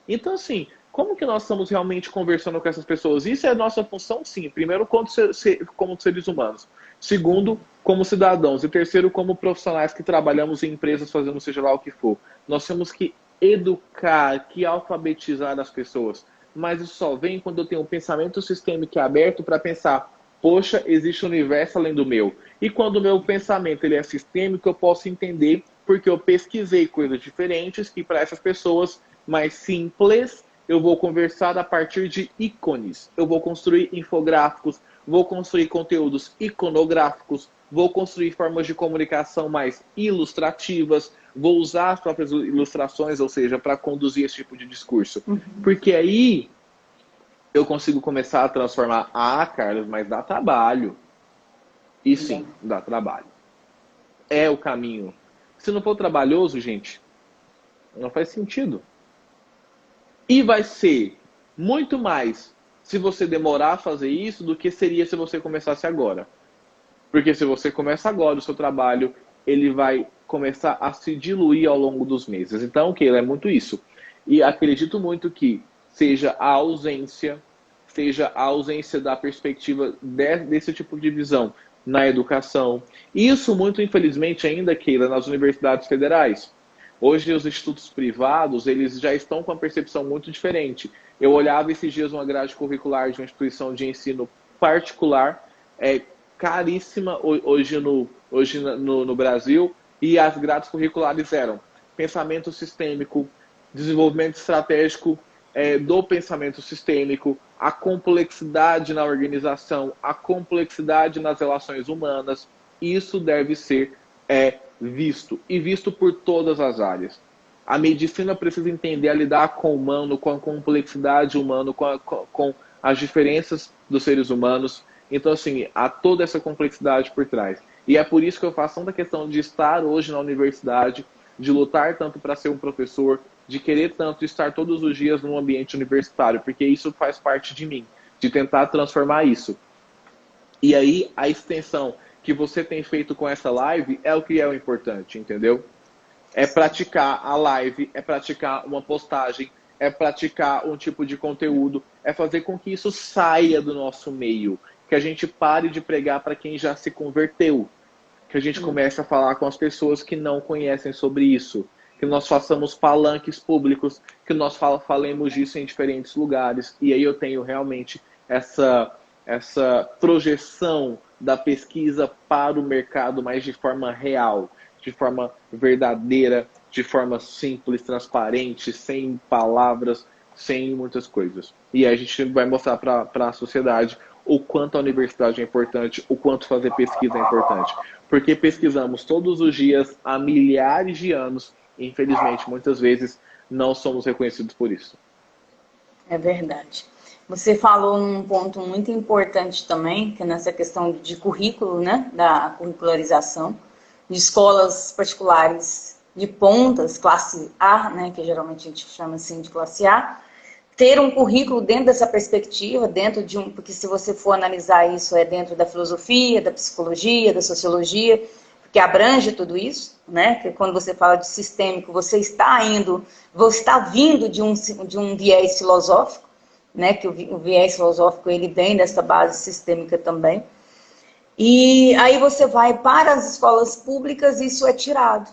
Então, assim, como que nós estamos realmente conversando com essas pessoas? Isso é a nossa função, sim. Primeiro, como seres humanos. Segundo, como cidadãos. E terceiro, como profissionais que trabalhamos em empresas fazendo seja lá o que for. Nós temos que educar, que alfabetizar as pessoas. Mas isso só vem quando eu tenho um pensamento sistêmico aberto para pensar, poxa, existe um universo além do meu. E quando o meu pensamento ele é sistêmico, eu posso entender porque eu pesquisei coisas diferentes que para essas pessoas mais simples, eu vou conversar a partir de ícones. Eu vou construir infográficos, vou construir conteúdos iconográficos, vou construir formas de comunicação mais ilustrativas, vou usar as próprias ilustrações, ou seja, para conduzir esse tipo de discurso. Porque aí eu consigo começar a transformar. Ah, Carlos, mas dá trabalho. E sim, dá trabalho. É o caminho. Se não for trabalhoso, gente, não faz sentido. E vai ser muito mais se você demorar a fazer isso do que seria se você começasse agora. Porque se você começa agora, o seu trabalho ele vai começar a se diluir ao longo dos meses. Então, Keila, é muito isso. E acredito muito que seja a ausência da perspectiva desse tipo de visão na educação. Isso muito, infelizmente, ainda, Keila, nas universidades federais. Hoje, os institutos privados, eles já estão com uma percepção muito diferente. Eu olhava esses dias uma grade curricular de uma instituição de ensino particular, caríssima hoje no Brasil, e as grades curriculares eram pensamento sistêmico, desenvolvimento estratégico do pensamento sistêmico, a complexidade na organização, a complexidade nas relações humanas. Isso deve ser visto, e visto por todas as áreas. A medicina precisa entender a lidar com o humano, com a complexidade humana, com as diferenças dos seres humanos. Então, assim, há toda essa complexidade por trás. E é por isso que eu faço tanta questão de estar hoje na universidade, de lutar tanto para ser um professor, de querer tanto estar todos os dias no ambiente universitário, porque isso faz parte de mim, de tentar transformar isso. E aí, a extensão que você tem feito com essa live é o que é o importante, entendeu? É praticar a live, é praticar uma postagem, é praticar um tipo de conteúdo, é fazer com que isso saia do nosso meio, que a gente pare de pregar para quem já se converteu, que a gente comece a falar com as pessoas que não conhecem sobre isso, que nós façamos palanques públicos, que nós falemos disso em diferentes lugares. E aí eu tenho realmente essa projeção da pesquisa para o mercado, mas de forma real, de forma verdadeira, de forma simples, transparente, sem palavras, sem muitas coisas. E aí a gente vai mostrar para a sociedade o quanto a universidade é importante, o quanto fazer pesquisa é importante. Porque pesquisamos todos os dias há milhares de anos e, infelizmente, muitas vezes não somos reconhecidos por isso. É verdade. Você falou num ponto muito importante também, que é nessa questão de currículo, né, da curricularização, de escolas particulares de pontas, classe A, né, que geralmente a gente chama assim de classe A, ter um currículo dentro dessa perspectiva, dentro de porque se você for analisar isso, é dentro da filosofia, da psicologia, da sociologia, que abrange tudo isso, né? Que quando você fala de sistêmico, você está vindo de um viés filosófico, né? Que o viés filosófico ele vem dessa base sistêmica também. E aí você vai para as escolas públicas, isso é tirado,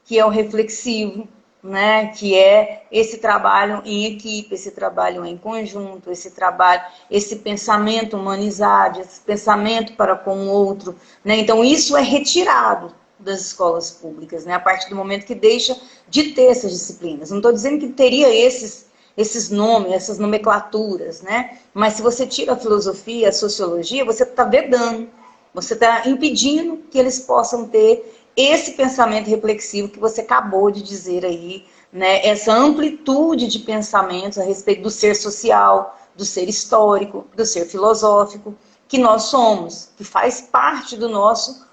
que é o reflexivo, né? Que é esse trabalho em equipe, esse trabalho em conjunto, esse pensamento humanizado, esse pensamento para com o outro, né? Então isso é retirado das escolas públicas, né? A partir do momento que deixa de ter essas disciplinas. Não estou dizendo que teria esses nomes, essas nomenclaturas, né? Mas se você tira a filosofia, a sociologia, você está vedando, você está impedindo que eles possam ter esse pensamento reflexivo que você acabou de dizer aí, né? Essa amplitude de pensamentos a respeito do ser social, do ser histórico, do ser filosófico, que nós somos, que faz parte do nosso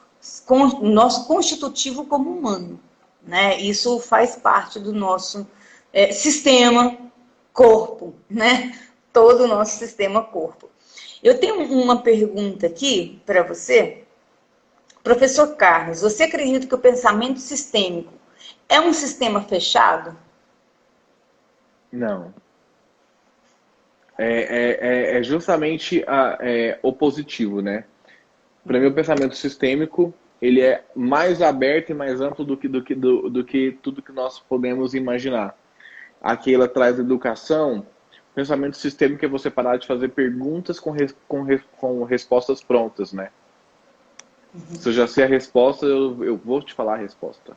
constitutivo como humano, né? Isso faz parte do nosso sistema corpo, né? Todo o nosso sistema corpo. Eu tenho uma pergunta aqui para você. Professor Carlos, você acredita que o pensamento sistêmico é um sistema fechado? Não. É justamente o positivo, né? Para mim, o pensamento sistêmico ele é mais aberto e mais amplo do que tudo que nós podemos imaginar. Aqui ela traz educação. O pensamento sistêmico é você parar de fazer perguntas com respostas prontas, né? Se eu já sei a resposta, eu vou te falar a resposta.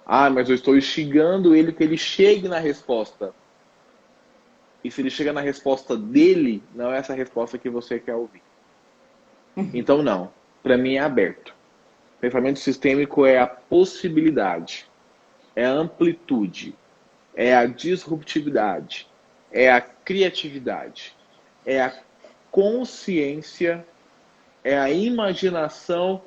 Ah, mas eu estou instigando ele que ele chegue na resposta. E se ele chega na resposta dele, não é essa resposta que você quer ouvir. Então, não. Para mim é aberto. Pensamento sistêmico é a possibilidade, é a amplitude, é a disruptividade, é a criatividade, é a consciência, é a imaginação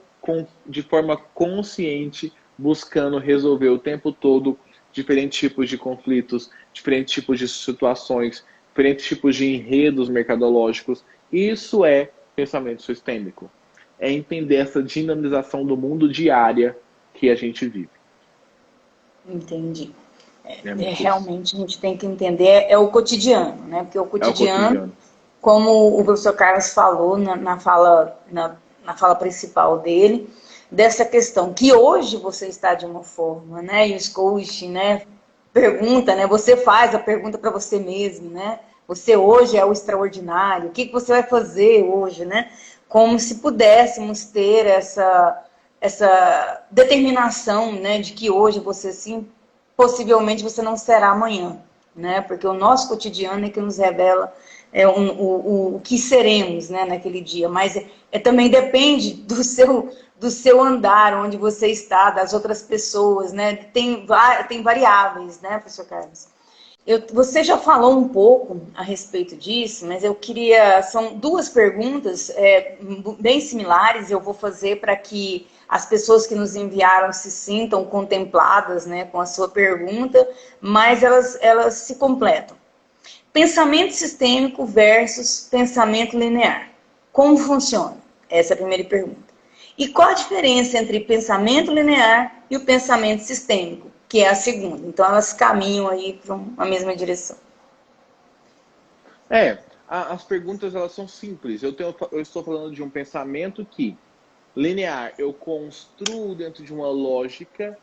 de forma consciente, buscando resolver o tempo todo diferentes tipos de conflitos, diferentes tipos de situações, diferentes tipos de enredos mercadológicos. Isso é pensamento sistêmico. É entender essa dinamização do mundo diária que a gente vive. Entendi. Realmente a gente tem que entender, é o cotidiano, né? Porque o cotidiano, como o professor Carlos falou na fala principal dele, dessa questão que hoje você está de uma forma, né? E os coaches, né? Pergunta, né? Você faz a pergunta para você mesmo, né? Você hoje é o extraordinário. O que você vai fazer hoje, né? Como se pudéssemos ter essa determinação, né? De que hoje você sim, possivelmente você não será amanhã, né? Porque o nosso cotidiano é que nos revela o que seremos, né? Naquele dia. Mas também depende do seu andar, onde você está, das outras pessoas, né? Tem variáveis, né, professor Carlos? Você já falou um pouco a respeito disso, mas eu queria. São duas perguntas bem similares. Eu vou fazer para que as pessoas que nos enviaram se sintam contempladas, né, com a sua pergunta, mas elas se completam. Pensamento sistêmico versus pensamento linear. Como funciona? Essa é a primeira pergunta. E qual a diferença entre pensamento linear e o pensamento sistêmico, que é a segunda? Então, elas caminham aí para uma mesma direção. As perguntas elas são simples. Eu estou falando de um pensamento que, linear, eu construo dentro de uma lógica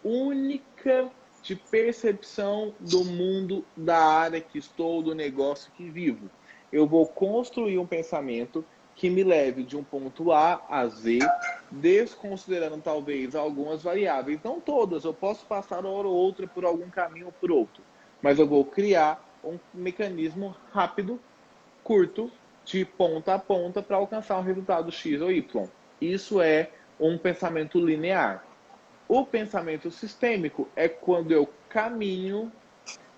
única de percepção do mundo, da área que estou, do negócio que vivo. Eu vou construir um pensamento que me leve de um ponto A a Z, desconsiderando talvez algumas variáveis, não todas, eu posso passar uma hora ou outra por algum caminho ou por outro, mas eu vou criar um mecanismo rápido, curto, de ponta a ponta para alcançar um resultado X ou Y. Isso é um pensamento linear. O pensamento sistêmico é quando eu caminho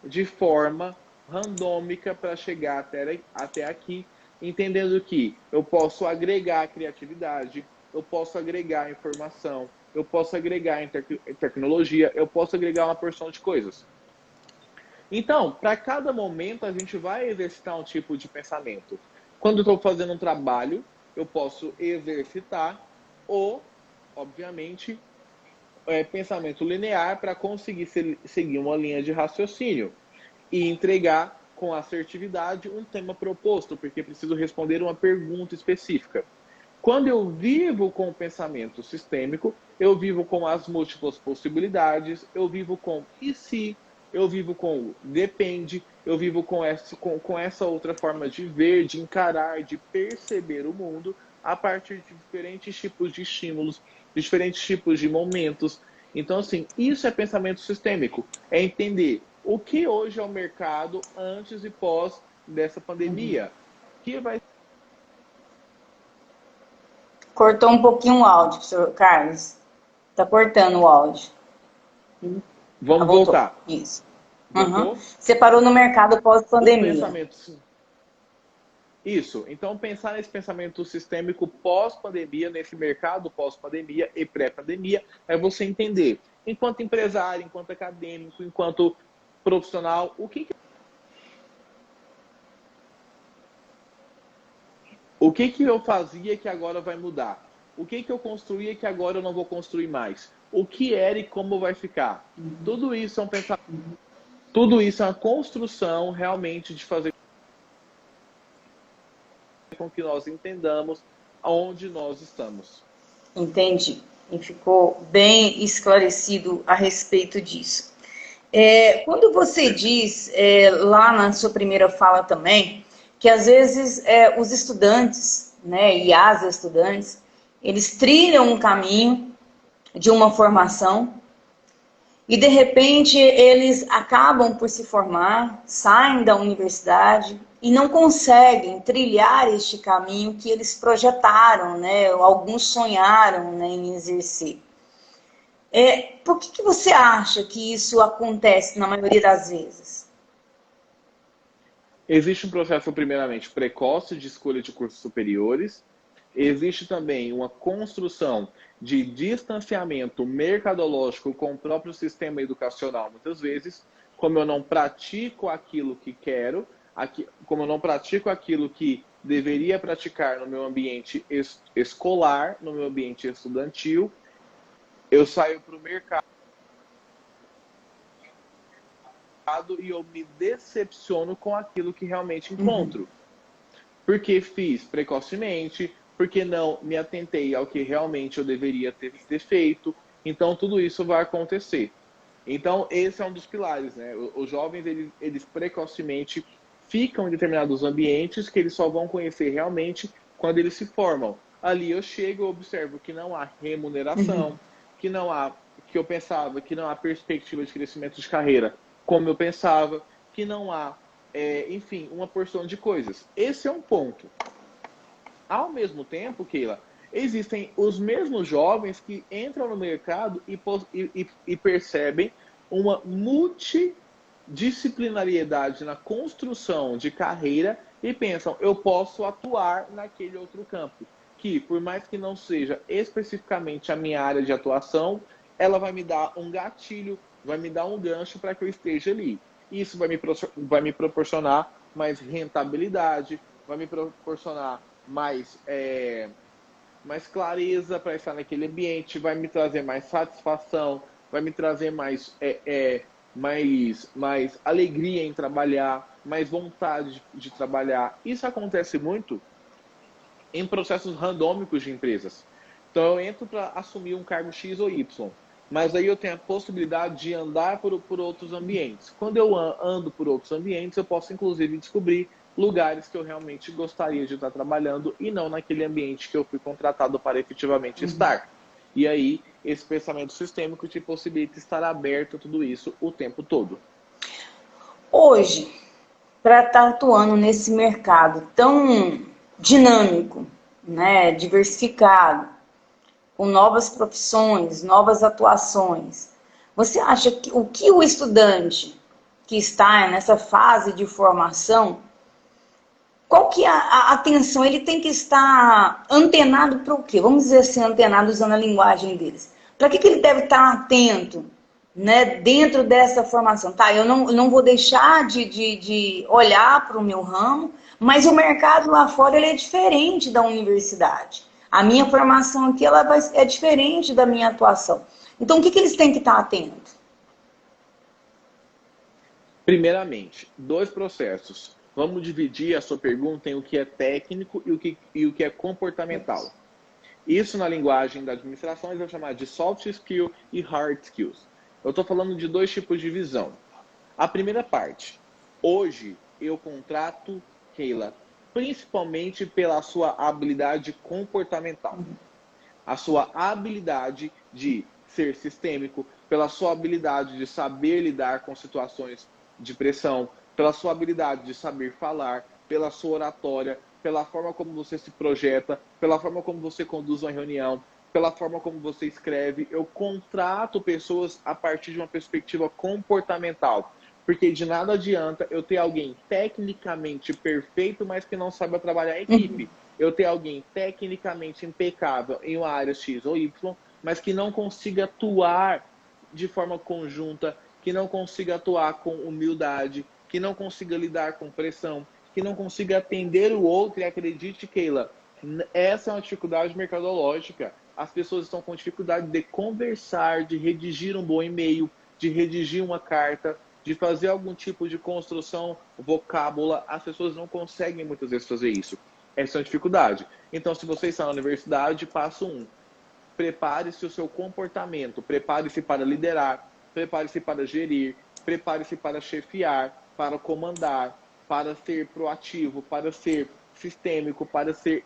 de forma randômica para chegar até aqui, entendendo que eu posso agregar criatividade, eu posso agregar informação, eu posso agregar tecnologia, eu posso agregar uma porção de coisas. Então, para cada momento, a gente vai exercitar um tipo de pensamento. Quando eu estou fazendo um trabalho, eu posso exercitar ou, obviamente, pensamento linear para conseguir seguir uma linha de raciocínio e entregar com assertividade um tema proposto, porque preciso responder uma pergunta específica. Quando eu vivo com o pensamento sistêmico, eu vivo com as múltiplas possibilidades, eu vivo com e se, eu vivo com depende, eu vivo com essa outra forma de ver, de encarar, de perceber o mundo a partir de diferentes tipos de estímulos, de diferentes tipos de momentos. Então, assim, isso é pensamento sistêmico. É entender o que hoje é o mercado antes e pós dessa pandemia. Que vai... Cortou um pouquinho o áudio, senhor Carlos. Está cortando o áudio. Vamos voltar. Isso. Voltou? Você parou no mercado pós-pandemia. Isso. Então, pensar nesse pensamento sistêmico pós-pandemia, nesse mercado pós-pandemia e pré-pandemia, é você entender, enquanto empresário, enquanto acadêmico, enquanto profissional, o que eu fazia que agora vai mudar? O que eu construía que agora eu não vou construir mais? O que era e como vai ficar? Tudo isso é um pensamento. Tudo isso é uma construção realmente de fazer com que nós entendamos onde nós estamos. Entendi. E ficou bem esclarecido a respeito disso. Quando você diz, lá na sua primeira fala também, que às vezes os estudantes, né, e as estudantes, eles trilham um caminho de uma formação e, de repente, eles acabam por se formar, saem da universidade e não conseguem trilhar este caminho que eles projetaram, né? Alguns sonharam, né, em exercer. Por que você acha que isso acontece na maioria das vezes? Existe um processo, primeiramente, precoce de escolha de cursos superiores. Existe também uma construção de distanciamento mercadológico com o próprio sistema educacional, muitas vezes, como eu não pratico aquilo que quero, como eu não pratico aquilo que deveria praticar no meu ambiente escolar, no meu ambiente estudantil, eu saio para o mercado e eu me decepciono com aquilo que realmente encontro. Porque fiz precocemente, porque não me atentei ao que realmente eu deveria ter feito. Então, tudo isso vai acontecer. Então, esse é um dos pilares, né? Os jovens, eles precocemente ficam em determinados ambientes que eles só vão conhecer realmente quando eles se formam. Ali eu chego e observo que não há remuneração, que eu pensava que não há perspectiva de crescimento de carreira como eu pensava, que não há, enfim, uma porção de coisas. Esse é um ponto. Ao mesmo tempo, Keila, existem os mesmos jovens que entram no mercado e percebem uma disciplinariedade na construção de carreira e pensam, eu posso atuar naquele outro campo, que por mais que não seja especificamente a minha área de atuação, ela vai me dar um gatilho, vai me dar um gancho para que eu esteja ali. Isso vai me proporcionar mais rentabilidade, vai me proporcionar mais clareza para estar naquele ambiente, vai me trazer mais satisfação, vai me trazer mais alegria em trabalhar, mais vontade de trabalhar. Isso acontece muito em processos randômicos de empresas. Então eu entro para assumir um cargo X ou Y, mas aí eu tenho a possibilidade de andar por outros ambientes. Quando eu ando por outros ambientes, eu posso inclusive descobrir lugares que eu realmente gostaria de estar trabalhando e não naquele ambiente que eu fui contratado para efetivamente estar. E aí, esse pensamento sistêmico te possibilita estar aberto a tudo isso o tempo todo. Hoje, para estar atuando nesse mercado tão dinâmico, né, diversificado, com novas profissões, novas atuações, você acha que o estudante que está nessa fase de formação, qual que é a atenção? Ele tem que estar antenado para o quê? Vamos dizer assim, antenado usando a linguagem deles. Para que ele deve estar atento, né, dentro dessa formação? Tá, eu não vou deixar de olhar para o meu ramo, mas o mercado lá fora ele é diferente da universidade. A minha formação aqui é diferente da minha atuação. Então, o que eles têm que estar atentos? Primeiramente, 2 processos. Vamos dividir a sua pergunta em o que é técnico e o que é comportamental. Isso na linguagem da administração eles vão chamar de soft skill e hard skills. Eu estou falando de 2 tipos de visão. A primeira parte. Hoje eu contrato, Keila, principalmente pela sua habilidade comportamental. A sua habilidade de ser sistêmico, pela sua habilidade de saber lidar com situações de pressão, pela sua habilidade de saber falar, pela sua oratória, pela forma como você se projeta, pela forma como você conduz uma reunião, pela forma como você escreve. Eu contrato pessoas a partir de uma perspectiva comportamental. Porque de nada adianta eu ter alguém tecnicamente perfeito, mas que não saiba trabalhar em equipe. Eu ter alguém tecnicamente impecável em uma área X ou Y, mas que não consiga atuar de forma conjunta, que não consiga atuar com humildade, que não consiga lidar com pressão, que não consiga atender o outro. E acredite, Keila, essa é uma dificuldade mercadológica. As pessoas estão com dificuldade de conversar, de redigir um bom e-mail, de redigir uma carta, de fazer algum tipo de construção vocábula. As pessoas não conseguem muitas vezes fazer isso. Essa é uma dificuldade. Então, se você está na universidade, passo 1. Prepare-se o seu comportamento, prepare-se para liderar, prepare-se para gerir, prepare-se para chefiar, para comandar, para ser proativo, para ser sistêmico, para ser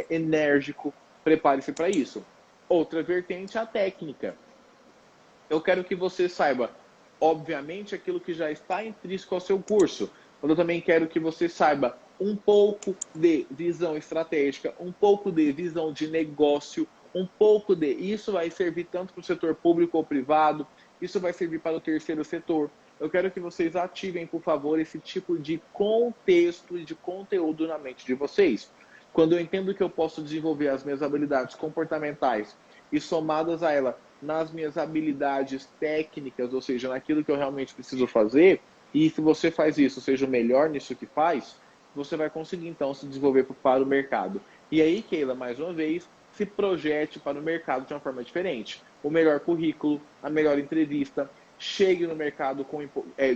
enérgico. Prepare-se para isso. Outra vertente é a técnica. Eu quero que você saiba, obviamente, aquilo que já está intrínseco ao seu curso. Mas eu também quero que você saiba um pouco de visão estratégica, um pouco de visão de negócio, um pouco de... Isso vai servir tanto para o setor público ou privado, isso vai servir para o terceiro setor. Eu quero que vocês ativem, por favor, esse tipo de contexto e de conteúdo na mente de vocês. Quando eu entendo que eu posso desenvolver as minhas habilidades comportamentais e somadas a ela nas minhas habilidades técnicas, ou seja, naquilo que eu realmente preciso fazer, e se você faz isso, seja o melhor nisso que faz, você vai conseguir, então, se desenvolver para o mercado. E aí, Keila, mais uma vez, se projete para o mercado de uma forma diferente. O melhor currículo, a melhor entrevista, chegue no mercado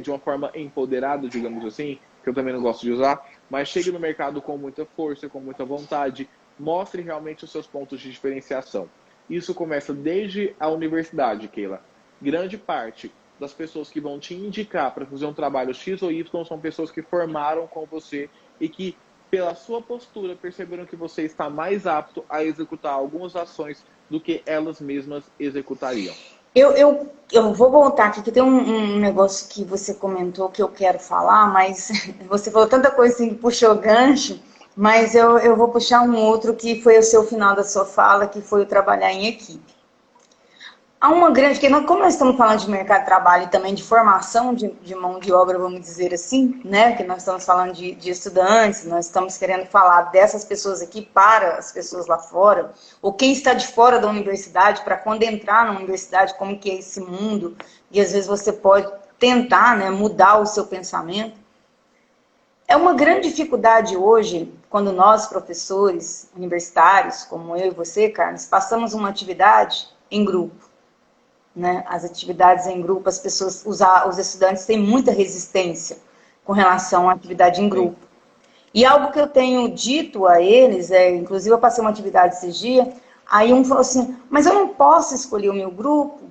de uma forma empoderada, digamos assim, que eu também não gosto de usar, mas chegue no mercado com muita força, com muita vontade, mostre realmente os seus pontos de diferenciação. Isso começa desde a universidade, Keila. Grande parte das pessoas que vão te indicar para fazer um trabalho X ou Y são pessoas que formaram com você e que, pela sua postura, perceberam que você está mais apto a executar algumas ações do que elas mesmas executariam. Eu vou voltar aqui, que tem um negócio que você comentou que eu quero falar, mas você falou tanta coisa assim que puxou gancho, mas eu vou puxar um outro que foi o seu final da sua fala, que foi o trabalhar em equipe. Há uma grande, porque como nós estamos falando de mercado de trabalho e também de formação de mão de obra, vamos dizer assim, né? Que nós estamos falando de estudantes, nós estamos querendo falar dessas pessoas aqui para as pessoas lá fora, ou quem está de fora da universidade, para quando entrar na universidade, como que é esse mundo, e às vezes você pode tentar, né, mudar o seu pensamento. É uma grande dificuldade hoje, quando nós, professores universitários, como eu e você, Carlos, passamos uma atividade em grupo. Né? As atividades em grupo, as pessoas, os estudantes têm muita resistência com relação à atividade em Sim. grupo. E algo que eu tenho dito a eles, inclusive eu passei uma atividade esses dias, aí um falou assim, mas eu não posso escolher o meu grupo?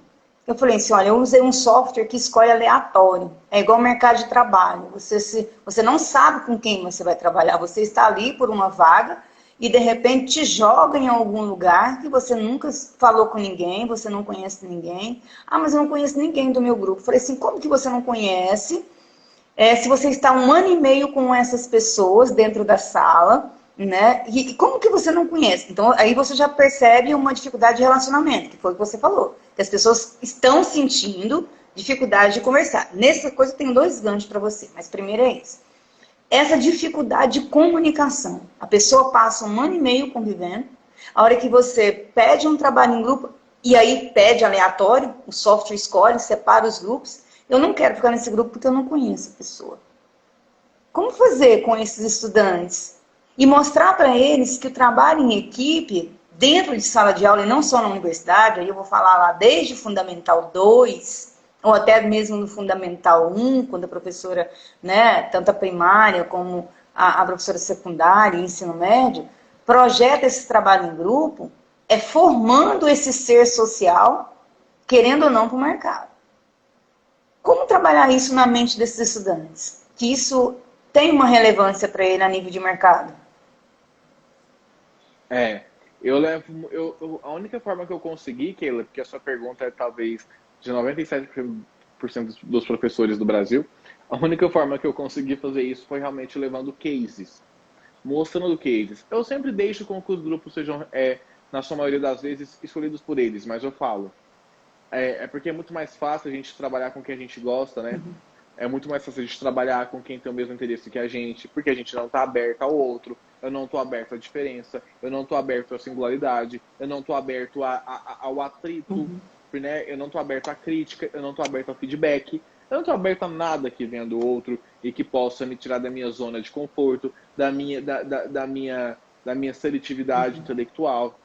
Eu falei assim, olha, eu usei um software que escolhe aleatório, é igual ao mercado de trabalho, você não sabe com quem você vai trabalhar, você está ali por uma vaga, e de repente te joga em algum lugar que você nunca falou com ninguém, você não conhece ninguém. Ah, mas eu não conheço ninguém do meu grupo. Eu falei assim, como que você não conhece? Se você está 1 ano e meio com essas pessoas dentro da sala, né? E como que você não conhece? Então, aí você já percebe uma dificuldade de relacionamento, que foi o que você falou. Que as pessoas estão sentindo dificuldade de conversar. Nessa coisa eu tenho 2 ganchos para você, mas primeiro é isso. Essa dificuldade de comunicação. A pessoa passa 1 ano e meio convivendo, a hora que você pede um trabalho em grupo, e aí pede aleatório, o software escolhe, separa os grupos, eu não quero ficar nesse grupo porque eu não conheço a pessoa. Como fazer com esses estudantes? E mostrar para eles que o trabalho em equipe, dentro de sala de aula e não só na universidade, aí eu vou falar lá desde o Fundamental 2, ou até mesmo no Fundamental 1, quando a professora, né, tanto a primária como a professora secundária e ensino médio, projeta esse trabalho em grupo, é formando esse ser social, querendo ou não, para o mercado. Como trabalhar isso na mente desses estudantes? Que isso tem uma relevância para ele a nível de mercado? É, eu levo. A única forma que eu consegui, Keila, porque a sua pergunta é talvez de 97% dos professores do Brasil, a única forma que eu consegui fazer isso foi realmente levando cases, mostrando cases. Eu sempre deixo com que os grupos sejam, na sua maioria das vezes, escolhidos por eles, mas eu falo. É porque é muito mais fácil a gente trabalhar com quem a gente gosta, né? É muito mais fácil a gente trabalhar com quem tem o mesmo interesse que a gente, porque a gente não está aberto ao outro, eu não estou aberto à diferença, eu não estou aberto à singularidade, eu não estou aberto ao atrito, né? Eu não estou aberto à crítica, eu não estou aberto ao feedback, eu não estou aberto a nada que venha do outro e que possa me tirar da minha zona de conforto, da minha seletividade intelectual.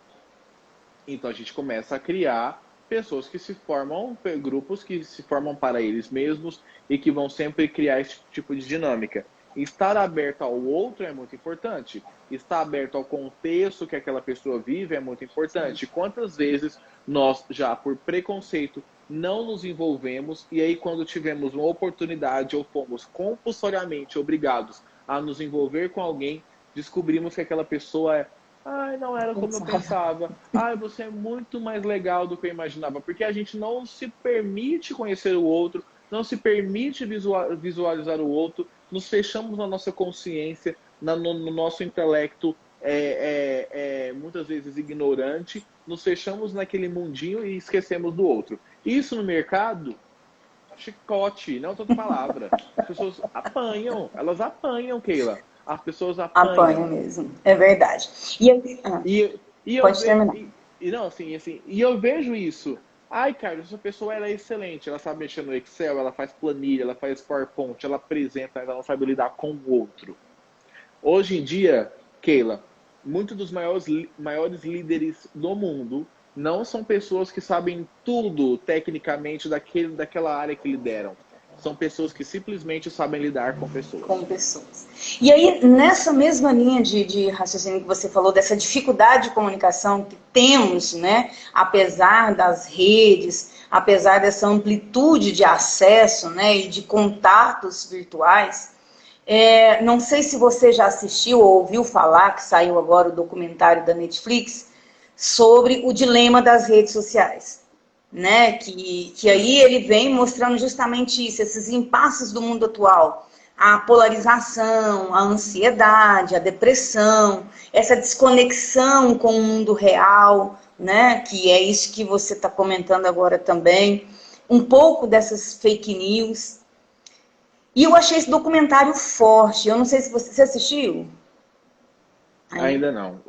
Então a gente começa a criar pessoas que se formam, grupos que se formam para eles mesmos e que vão sempre criar esse tipo de dinâmica. Estar aberto ao outro é muito importante. Estar aberto ao contexto que aquela pessoa vive é muito importante. Quantas vezes nós, já por preconceito, não nos envolvemos e aí quando tivemos uma oportunidade ou fomos compulsoriamente obrigados a nos envolver com alguém, descobrimos que aquela pessoa ai, não era como eu pensava. Ai, você é muito mais legal do que eu imaginava. Porque a gente não se permite conhecer o outro, não se permite visualizar o outro, nos fechamos na nossa consciência, no nosso intelecto muitas vezes ignorante, nos fechamos naquele mundinho e esquecemos do outro. Isso no mercado, chicote, não é outra palavra. As pessoas apanham, elas apanham, Keila. As pessoas Apanho apanham. mesmo, é verdade. E aí, E eu pode vejo. terminar. Não, assim, e eu vejo isso. Ai, cara, essa pessoa ela é excelente, ela sabe mexer no Excel, ela faz planilha, ela faz PowerPoint, ela apresenta, ela não sabe lidar com o outro. Hoje em dia, Keila, muitos dos maiores líderes do mundo não são pessoas que sabem tudo tecnicamente daquela área que lideram. São pessoas que simplesmente sabem lidar com pessoas. Com pessoas. E aí, nessa mesma linha de raciocínio que você falou, dessa dificuldade de comunicação que temos, né, apesar das redes, apesar dessa amplitude de acesso, né, e de contatos virtuais, não sei se você já assistiu ou ouviu falar, que saiu agora o documentário da Netflix, sobre o dilema das redes sociais. Né? Que aí ele vem mostrando justamente isso, esses impasses do mundo atual, a polarização, a ansiedade, a depressão, essa desconexão com o mundo real, né? Que é isso que você está comentando agora também. Um pouco dessas fake news. E eu achei esse documentário forte. Eu não sei se você assistiu. Ainda não.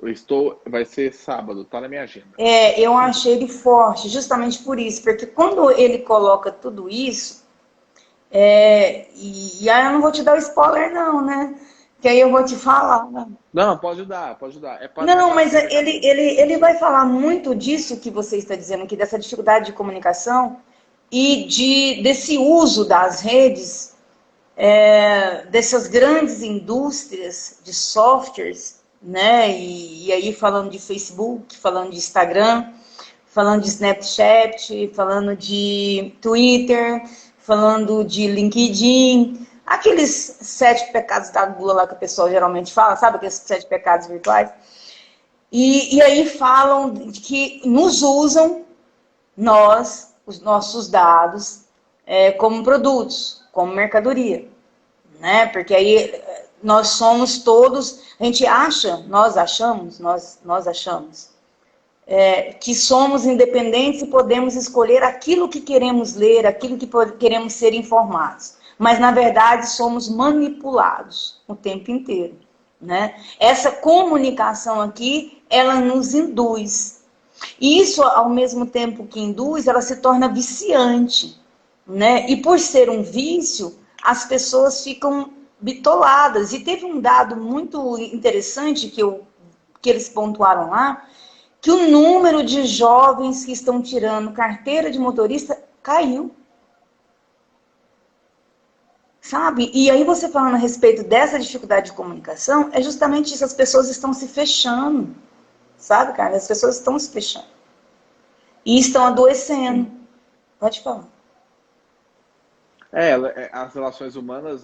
Vai ser sábado, tá na minha agenda. Eu achei ele forte, justamente por isso, porque quando ele coloca tudo isso, e aí eu não vou te dar o spoiler não, né? Que aí eu vou te falar, né? Não, pode dar, pode dar. É Não, para mas saber rapidinho. ele vai falar muito disso que você está dizendo aqui, dessa dificuldade de comunicação e desse uso das redes, dessas grandes indústrias de softwares, né? E aí falando de Facebook, falando de Instagram, falando de Snapchat, falando de Twitter, falando de LinkedIn, aqueles 7 pecados da gula lá que o pessoal geralmente fala, sabe? Aqueles 7 pecados virtuais. E aí falam de que nos usam, nós, os nossos dados, como produtos, como mercadoria, né? Porque aí nós somos todos, a gente acha, nós achamos que somos independentes e podemos escolher aquilo que queremos ler, aquilo que queremos ser informados. Mas, na verdade, somos manipulados o tempo inteiro, né? Essa comunicação aqui, ela nos induz. E isso, ao mesmo tempo que induz, ela se torna viciante, né? E por ser um vício, as pessoas ficam bitoladas. E teve um dado muito interessante que eles pontuaram lá, que o número de jovens que estão tirando carteira de motorista caiu, sabe? E aí você falando a respeito dessa dificuldade de comunicação, é justamente isso, as pessoas estão se fechando, sabe, cara? As pessoas estão se fechando e estão adoecendo. Sim. Pode falar. As relações humanas,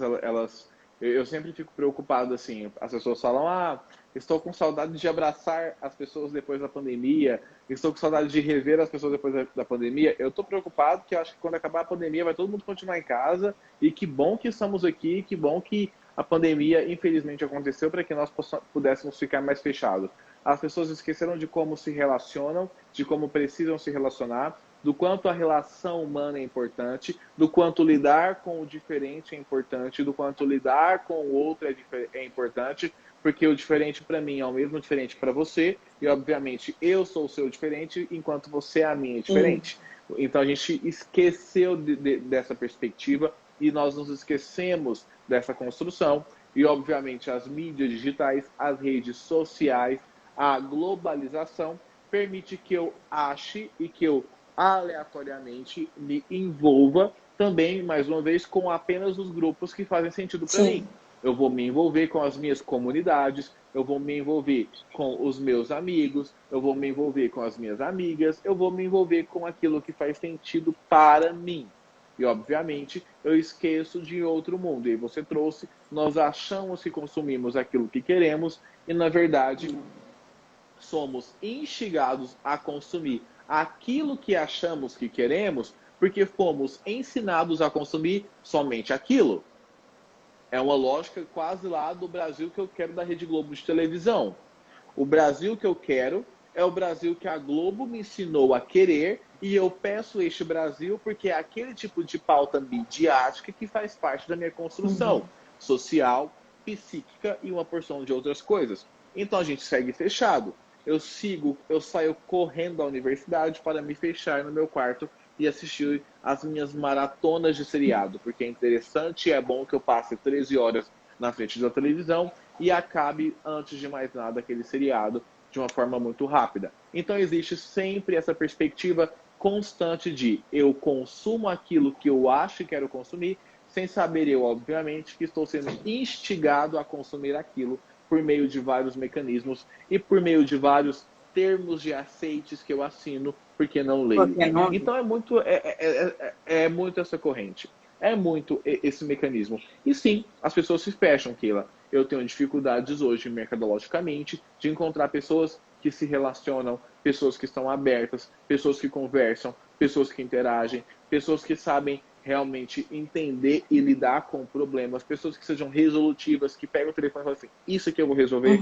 eu sempre fico preocupado, assim, as pessoas falam, estou com saudade de abraçar as pessoas depois da pandemia, estou com saudade de rever as pessoas depois da pandemia. Eu estou preocupado que eu acho que quando acabar a pandemia vai todo mundo continuar em casa, e que bom que estamos aqui, que bom que a pandemia, infelizmente, aconteceu para que nós pudéssemos ficar mais fechados. As pessoas esqueceram de como se relacionam, de como precisam se relacionar, do quanto a relação humana é importante, do quanto lidar com o diferente é importante, do quanto lidar com o outro é importante, porque o diferente para mim é o mesmo diferente para você, e obviamente eu sou o seu diferente, enquanto você é a minha diferente. Então a gente esqueceu dessa perspectiva e nós nos esquecemos dessa construção, e obviamente as mídias digitais, as redes sociais, a globalização permite que eu ache e que eu aleatoriamente me envolva também, mais uma vez, com apenas os grupos que fazem sentido para mim. Eu vou me envolver com as minhas comunidades, eu vou me envolver com os meus amigos, eu vou me envolver com as minhas amigas, eu vou me envolver com aquilo que faz sentido para mim. E, obviamente, eu esqueço de outro mundo. E você trouxe, nós achamos que consumimos aquilo que queremos e, na verdade, somos instigados a consumir aquilo que achamos que queremos porque fomos ensinados a consumir somente aquilo. É uma lógica quase lá do Brasil que eu quero da Rede Globo de televisão. O Brasil que eu quero é o Brasil que a Globo me ensinou a querer e eu peço este Brasil porque é aquele tipo de pauta midiática que faz parte da minha construção social, psíquica e uma porção de outras coisas. Então a gente segue fechado. Eu saio correndo da universidade para me fechar no meu quarto e assistir as minhas maratonas de seriado, porque é interessante e é bom que eu passe 13 horas na frente da televisão e acabe, antes de mais nada, aquele seriado de uma forma muito rápida. Então existe sempre essa perspectiva constante de eu consumo aquilo que eu acho que quero consumir, sem saber eu, obviamente, que estou sendo instigado a consumir aquilo por meio de vários mecanismos e por meio de vários termos de aceites que eu assino porque não leio. Então é muito essa corrente. É muito esse mecanismo. E sim, as pessoas se fecham, Keila. Eu tenho dificuldades hoje, mercadologicamente, de encontrar pessoas que se relacionam, pessoas que estão abertas, pessoas que conversam, pessoas que interagem, pessoas que sabem realmente entender e lidar com problemas, pessoas que sejam resolutivas, que pegam o telefone e falam assim, isso que eu vou resolver.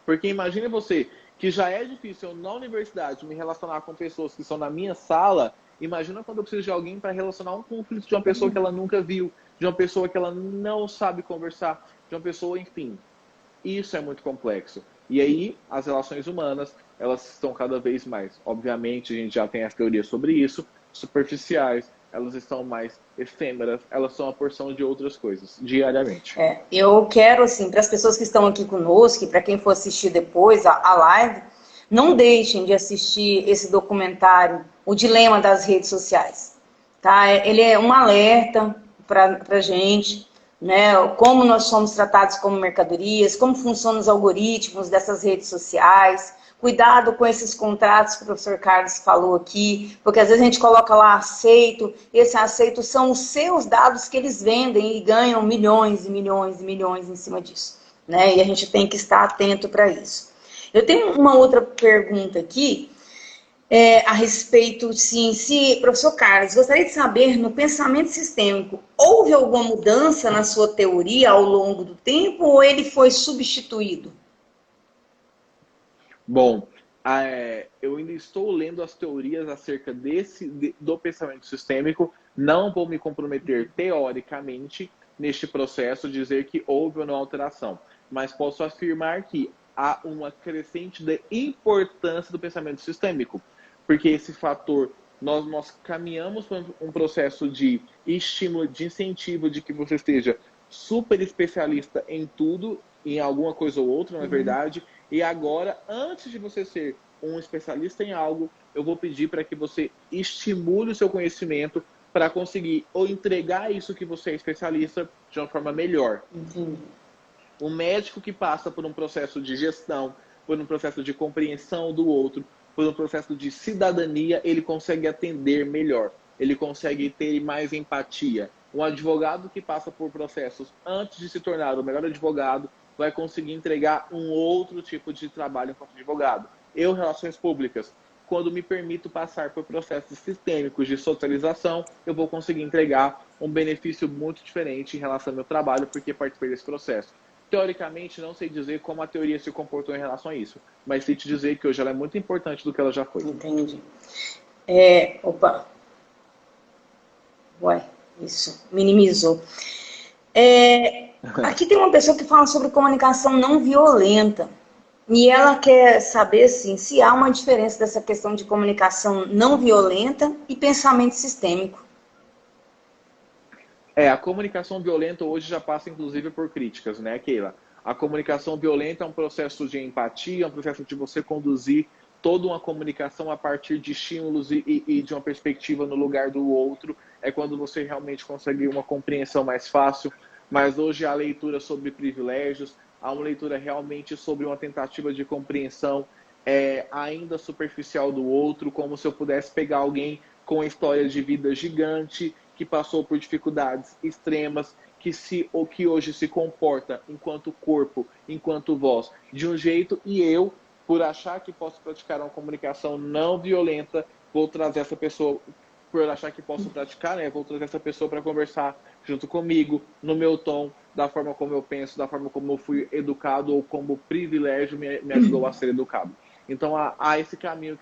Porque imagine você que já é difícil eu, na universidade, me relacionar com pessoas que são na minha sala, imagina quando eu preciso de alguém para relacionar um conflito de uma pessoa que ela nunca viu, de uma pessoa que ela não sabe conversar, de uma pessoa, enfim. Isso é muito complexo. E aí, as relações humanas, elas estão cada vez mais, obviamente, a gente já tem as teorias sobre isso, superficiais, elas estão mais efêmeras, elas são a porção de outras coisas, diariamente. Eu quero, assim, para as pessoas que estão aqui conosco, e para quem for assistir depois a live, não deixem de assistir esse documentário, O Dilema das Redes Sociais. Tá? Ele é um alerta para a gente, né? Como nós somos tratados como mercadorias, como funcionam os algoritmos dessas redes sociais. Cuidado com esses contratos que o professor Carlos falou aqui, porque às vezes a gente coloca lá aceito, e esse aceito são os seus dados que eles vendem e ganham milhões e milhões e milhões em cima disso, né? E a gente tem que estar atento para isso. Eu tenho uma outra pergunta aqui, a respeito, sim, se, professor Carlos, gostaria de saber, no pensamento sistêmico, houve alguma mudança na sua teoria ao longo do tempo ou ele foi substituído? Bom, eu ainda estou lendo as teorias acerca do pensamento sistêmico, não vou me comprometer teoricamente neste processo, dizer que houve ou não alteração, mas posso afirmar que há uma crescente de importância do pensamento sistêmico, porque esse fator, nós caminhamos para um processo de estímulo, de incentivo de que você esteja super especialista em tudo, em alguma coisa ou outra, na verdade, e agora, antes de você ser um especialista em algo, eu vou pedir para que você estimule o seu conhecimento para conseguir ou entregar isso que você é especialista de uma forma melhor. O médico que passa por um processo de gestão, por um processo de compreensão do outro, por um processo de cidadania, ele consegue atender melhor, ele consegue ter mais empatia. Um advogado que passa por processos antes de se tornar o melhor advogado vai conseguir entregar um outro tipo de trabalho enquanto advogado. Eu, relações públicas, quando me permito passar por processos sistêmicos de socialização, eu vou conseguir entregar um benefício muito diferente em relação ao meu trabalho, porque participei desse processo. Teoricamente, não sei dizer como a teoria se comportou em relação a isso, mas sei te dizer que hoje ela é muito importante do que ela já foi. Entendi. Opa. Ué, isso, minimizou. Aqui tem uma pessoa que fala sobre comunicação não violenta. E ela quer saber, assim, se há uma diferença dessa questão de comunicação não violenta e pensamento sistêmico. A comunicação violenta hoje já passa, inclusive, por críticas, né, Keila? A comunicação violenta é um processo de empatia, é um processo de você conduzir toda uma comunicação a partir de estímulos e de uma perspectiva no lugar do outro. É quando você realmente consegue uma compreensão mais fácil. Mas hoje há leitura sobre privilégios, há uma leitura realmente sobre uma tentativa de compreensão ainda superficial do outro, como se eu pudesse pegar alguém com uma história de vida gigante, que passou por dificuldades extremas, que hoje se comporta enquanto corpo, enquanto voz, de um jeito, e eu, por achar que posso praticar uma comunicação não violenta, vou trazer essa pessoa, por achar que posso praticar, né, vou trazer essa pessoa para conversar junto comigo, no meu tom, da forma como eu penso, da forma como eu fui educado ou como o privilégio me ajudou a ser educado. Então há esse caminho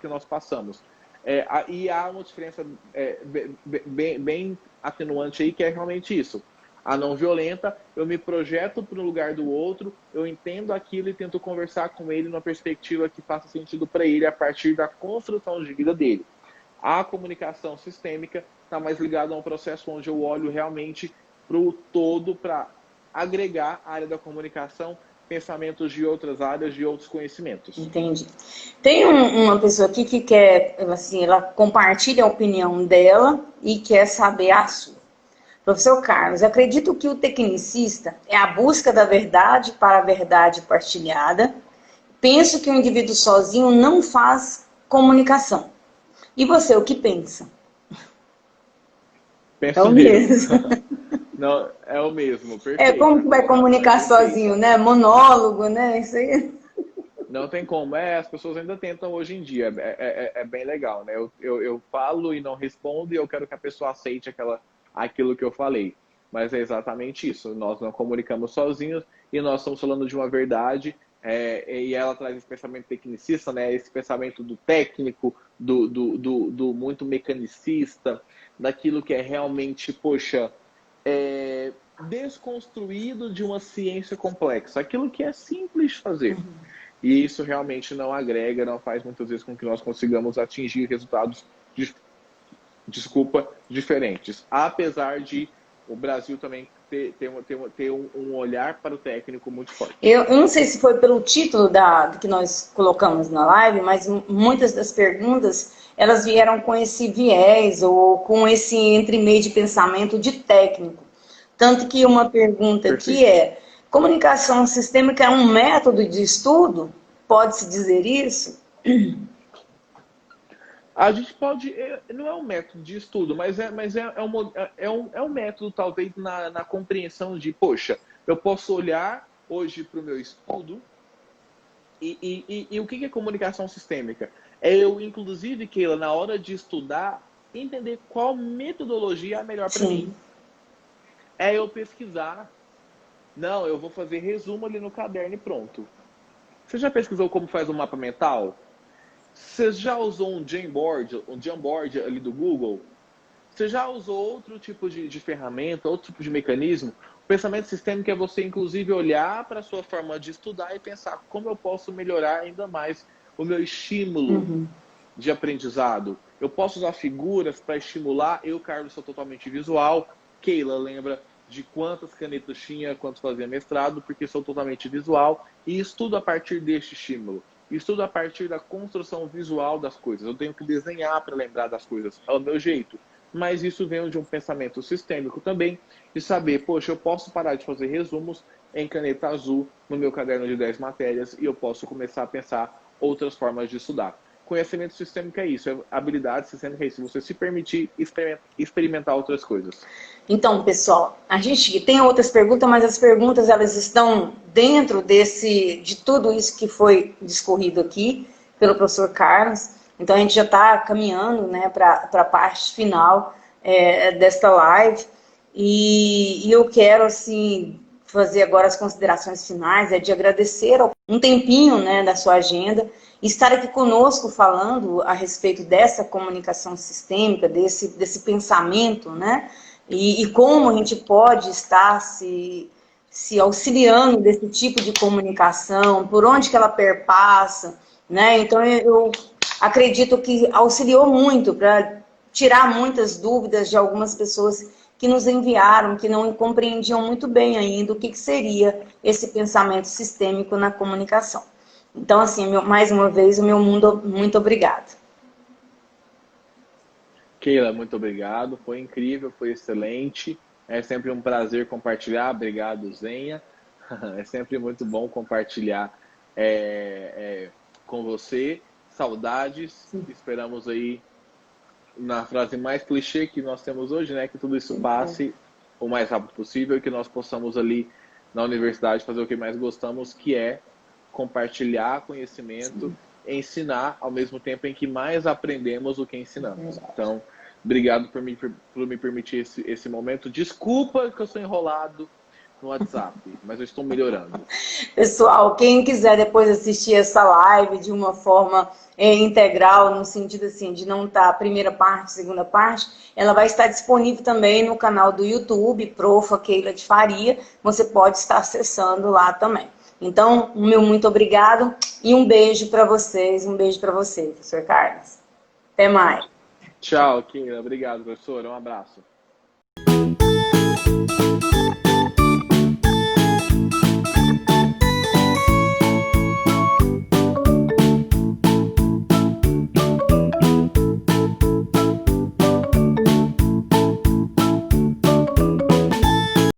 que nós passamos. E há uma diferença bem atenuante aí, que é realmente isso. A não violenta, eu me projeto para o lugar do outro, eu entendo aquilo e tento conversar com ele numa perspectiva que faça sentido para ele a partir da construção de vida dele. A comunicação sistêmica está mais ligada a um processo onde eu olho realmente para o todo, para agregar a área da comunicação, pensamentos de outras áreas, de outros conhecimentos. Entendi. Tem uma pessoa aqui que quer, assim, ela compartilha a opinião dela e quer saber a sua. Professor Carlos, acredito que o tecnicista é a busca da verdade para a verdade partilhada. Penso que o indivíduo sozinho não faz comunicação. E você, o que pensa? Penso mesmo. Não, é o mesmo, perfeito. Como que vai comunicar sozinho, né? Monólogo, né? Isso aí. Não tem como. As pessoas ainda tentam hoje em dia. É bem legal, né? Eu falo e não respondo e eu quero que a pessoa aceite aquilo que eu falei. Mas é exatamente isso. Nós não comunicamos sozinhos e nós estamos falando de uma verdade E ela traz esse pensamento tecnicista, né? Esse pensamento do técnico, do muito mecanicista, daquilo que é realmente, poxa, desconstruído de uma ciência complexa, aquilo que é simples de fazer. E isso realmente não agrega, não faz muitas vezes com que nós consigamos atingir resultados, diferentes. Apesar de o Brasil também ter um olhar para o técnico muito forte. Eu não sei se foi pelo título que nós colocamos na live, mas muitas das perguntas, elas vieram com esse viés ou com esse entremeio de pensamento de técnico. Tanto que uma pergunta aqui é: comunicação sistêmica é um método de estudo? Pode-se dizer isso? A gente pode, não é um método de estudo, mas é um método talvez na compreensão de, poxa, eu posso olhar hoje para o meu estudo e o que é comunicação sistêmica? É eu, inclusive, Keila, na hora de estudar, entender qual metodologia é melhor para mim. É eu pesquisar. Não, eu vou fazer resumo ali no caderno e pronto. Você já pesquisou como faz um mapa mental? Você já usou um Jamboard ali do Google? Você já usou outro tipo de ferramenta, outro tipo de mecanismo? O pensamento sistêmico é você, inclusive, olhar para a sua forma de estudar e pensar como eu posso melhorar ainda mais o meu estímulo de aprendizado. Eu posso usar figuras para estimular. Eu, Carlos, sou totalmente visual. Keila lembra de quantas canetas tinha, quantos fazia mestrado, porque sou totalmente visual e estudo a partir deste estímulo. Estudo a partir da construção visual das coisas. Eu tenho que desenhar para lembrar das coisas. É o meu jeito. Mas isso vem de um pensamento sistêmico também, de saber, poxa, eu posso parar de fazer resumos em caneta azul no meu caderno de 10 matérias e eu posso começar a pensar outras formas de estudar. Conhecimento sistêmico é isso, habilidade sistêmica é isso, você se permitir experimentar outras coisas. Então, pessoal, a gente tem outras perguntas, mas as perguntas elas estão dentro de tudo isso que foi discorrido aqui pelo professor Carlos. Então, a gente já está caminhando, né, para a parte final desta live. E eu quero, assim, fazer agora as considerações finais, de agradecer um tempinho, né, da sua agenda, estar aqui conosco falando a respeito dessa comunicação sistêmica, desse pensamento, né, e como a gente pode estar se auxiliando desse tipo de comunicação, por onde que ela perpassa, né? Então eu acredito que auxiliou muito para tirar muitas dúvidas de algumas pessoas que nos enviaram, que não compreendiam muito bem ainda o que seria esse pensamento sistêmico na comunicação. Então, assim, mais uma vez, o meu muito obrigado. Keila, muito obrigado. Foi incrível, foi excelente. É sempre um prazer compartilhar. Obrigado, Zenha. É sempre muito bom compartilhar com você. Saudades. Sim. Esperamos aí, na frase mais clichê que nós temos hoje, né, que tudo isso passe o mais rápido possível e que nós possamos ali na universidade fazer o que mais gostamos, que é compartilhar conhecimento, sim, ensinar ao mesmo tempo em que mais aprendemos o que ensinamos. Então, obrigado por me permitir esse momento. Desculpa que eu sou enrolado no WhatsApp, mas eu estou melhorando. Pessoal, quem quiser depois assistir essa live de uma forma integral, no sentido assim, de não estar primeira parte, segunda parte, ela vai estar disponível também no canal do YouTube, Profa Keila de Faria, você pode estar acessando lá também. Então, o meu muito obrigado e um beijo para vocês, um beijo para você, professor Carlos. Até mais. Tchau, Keila. Obrigado, professor. Um abraço.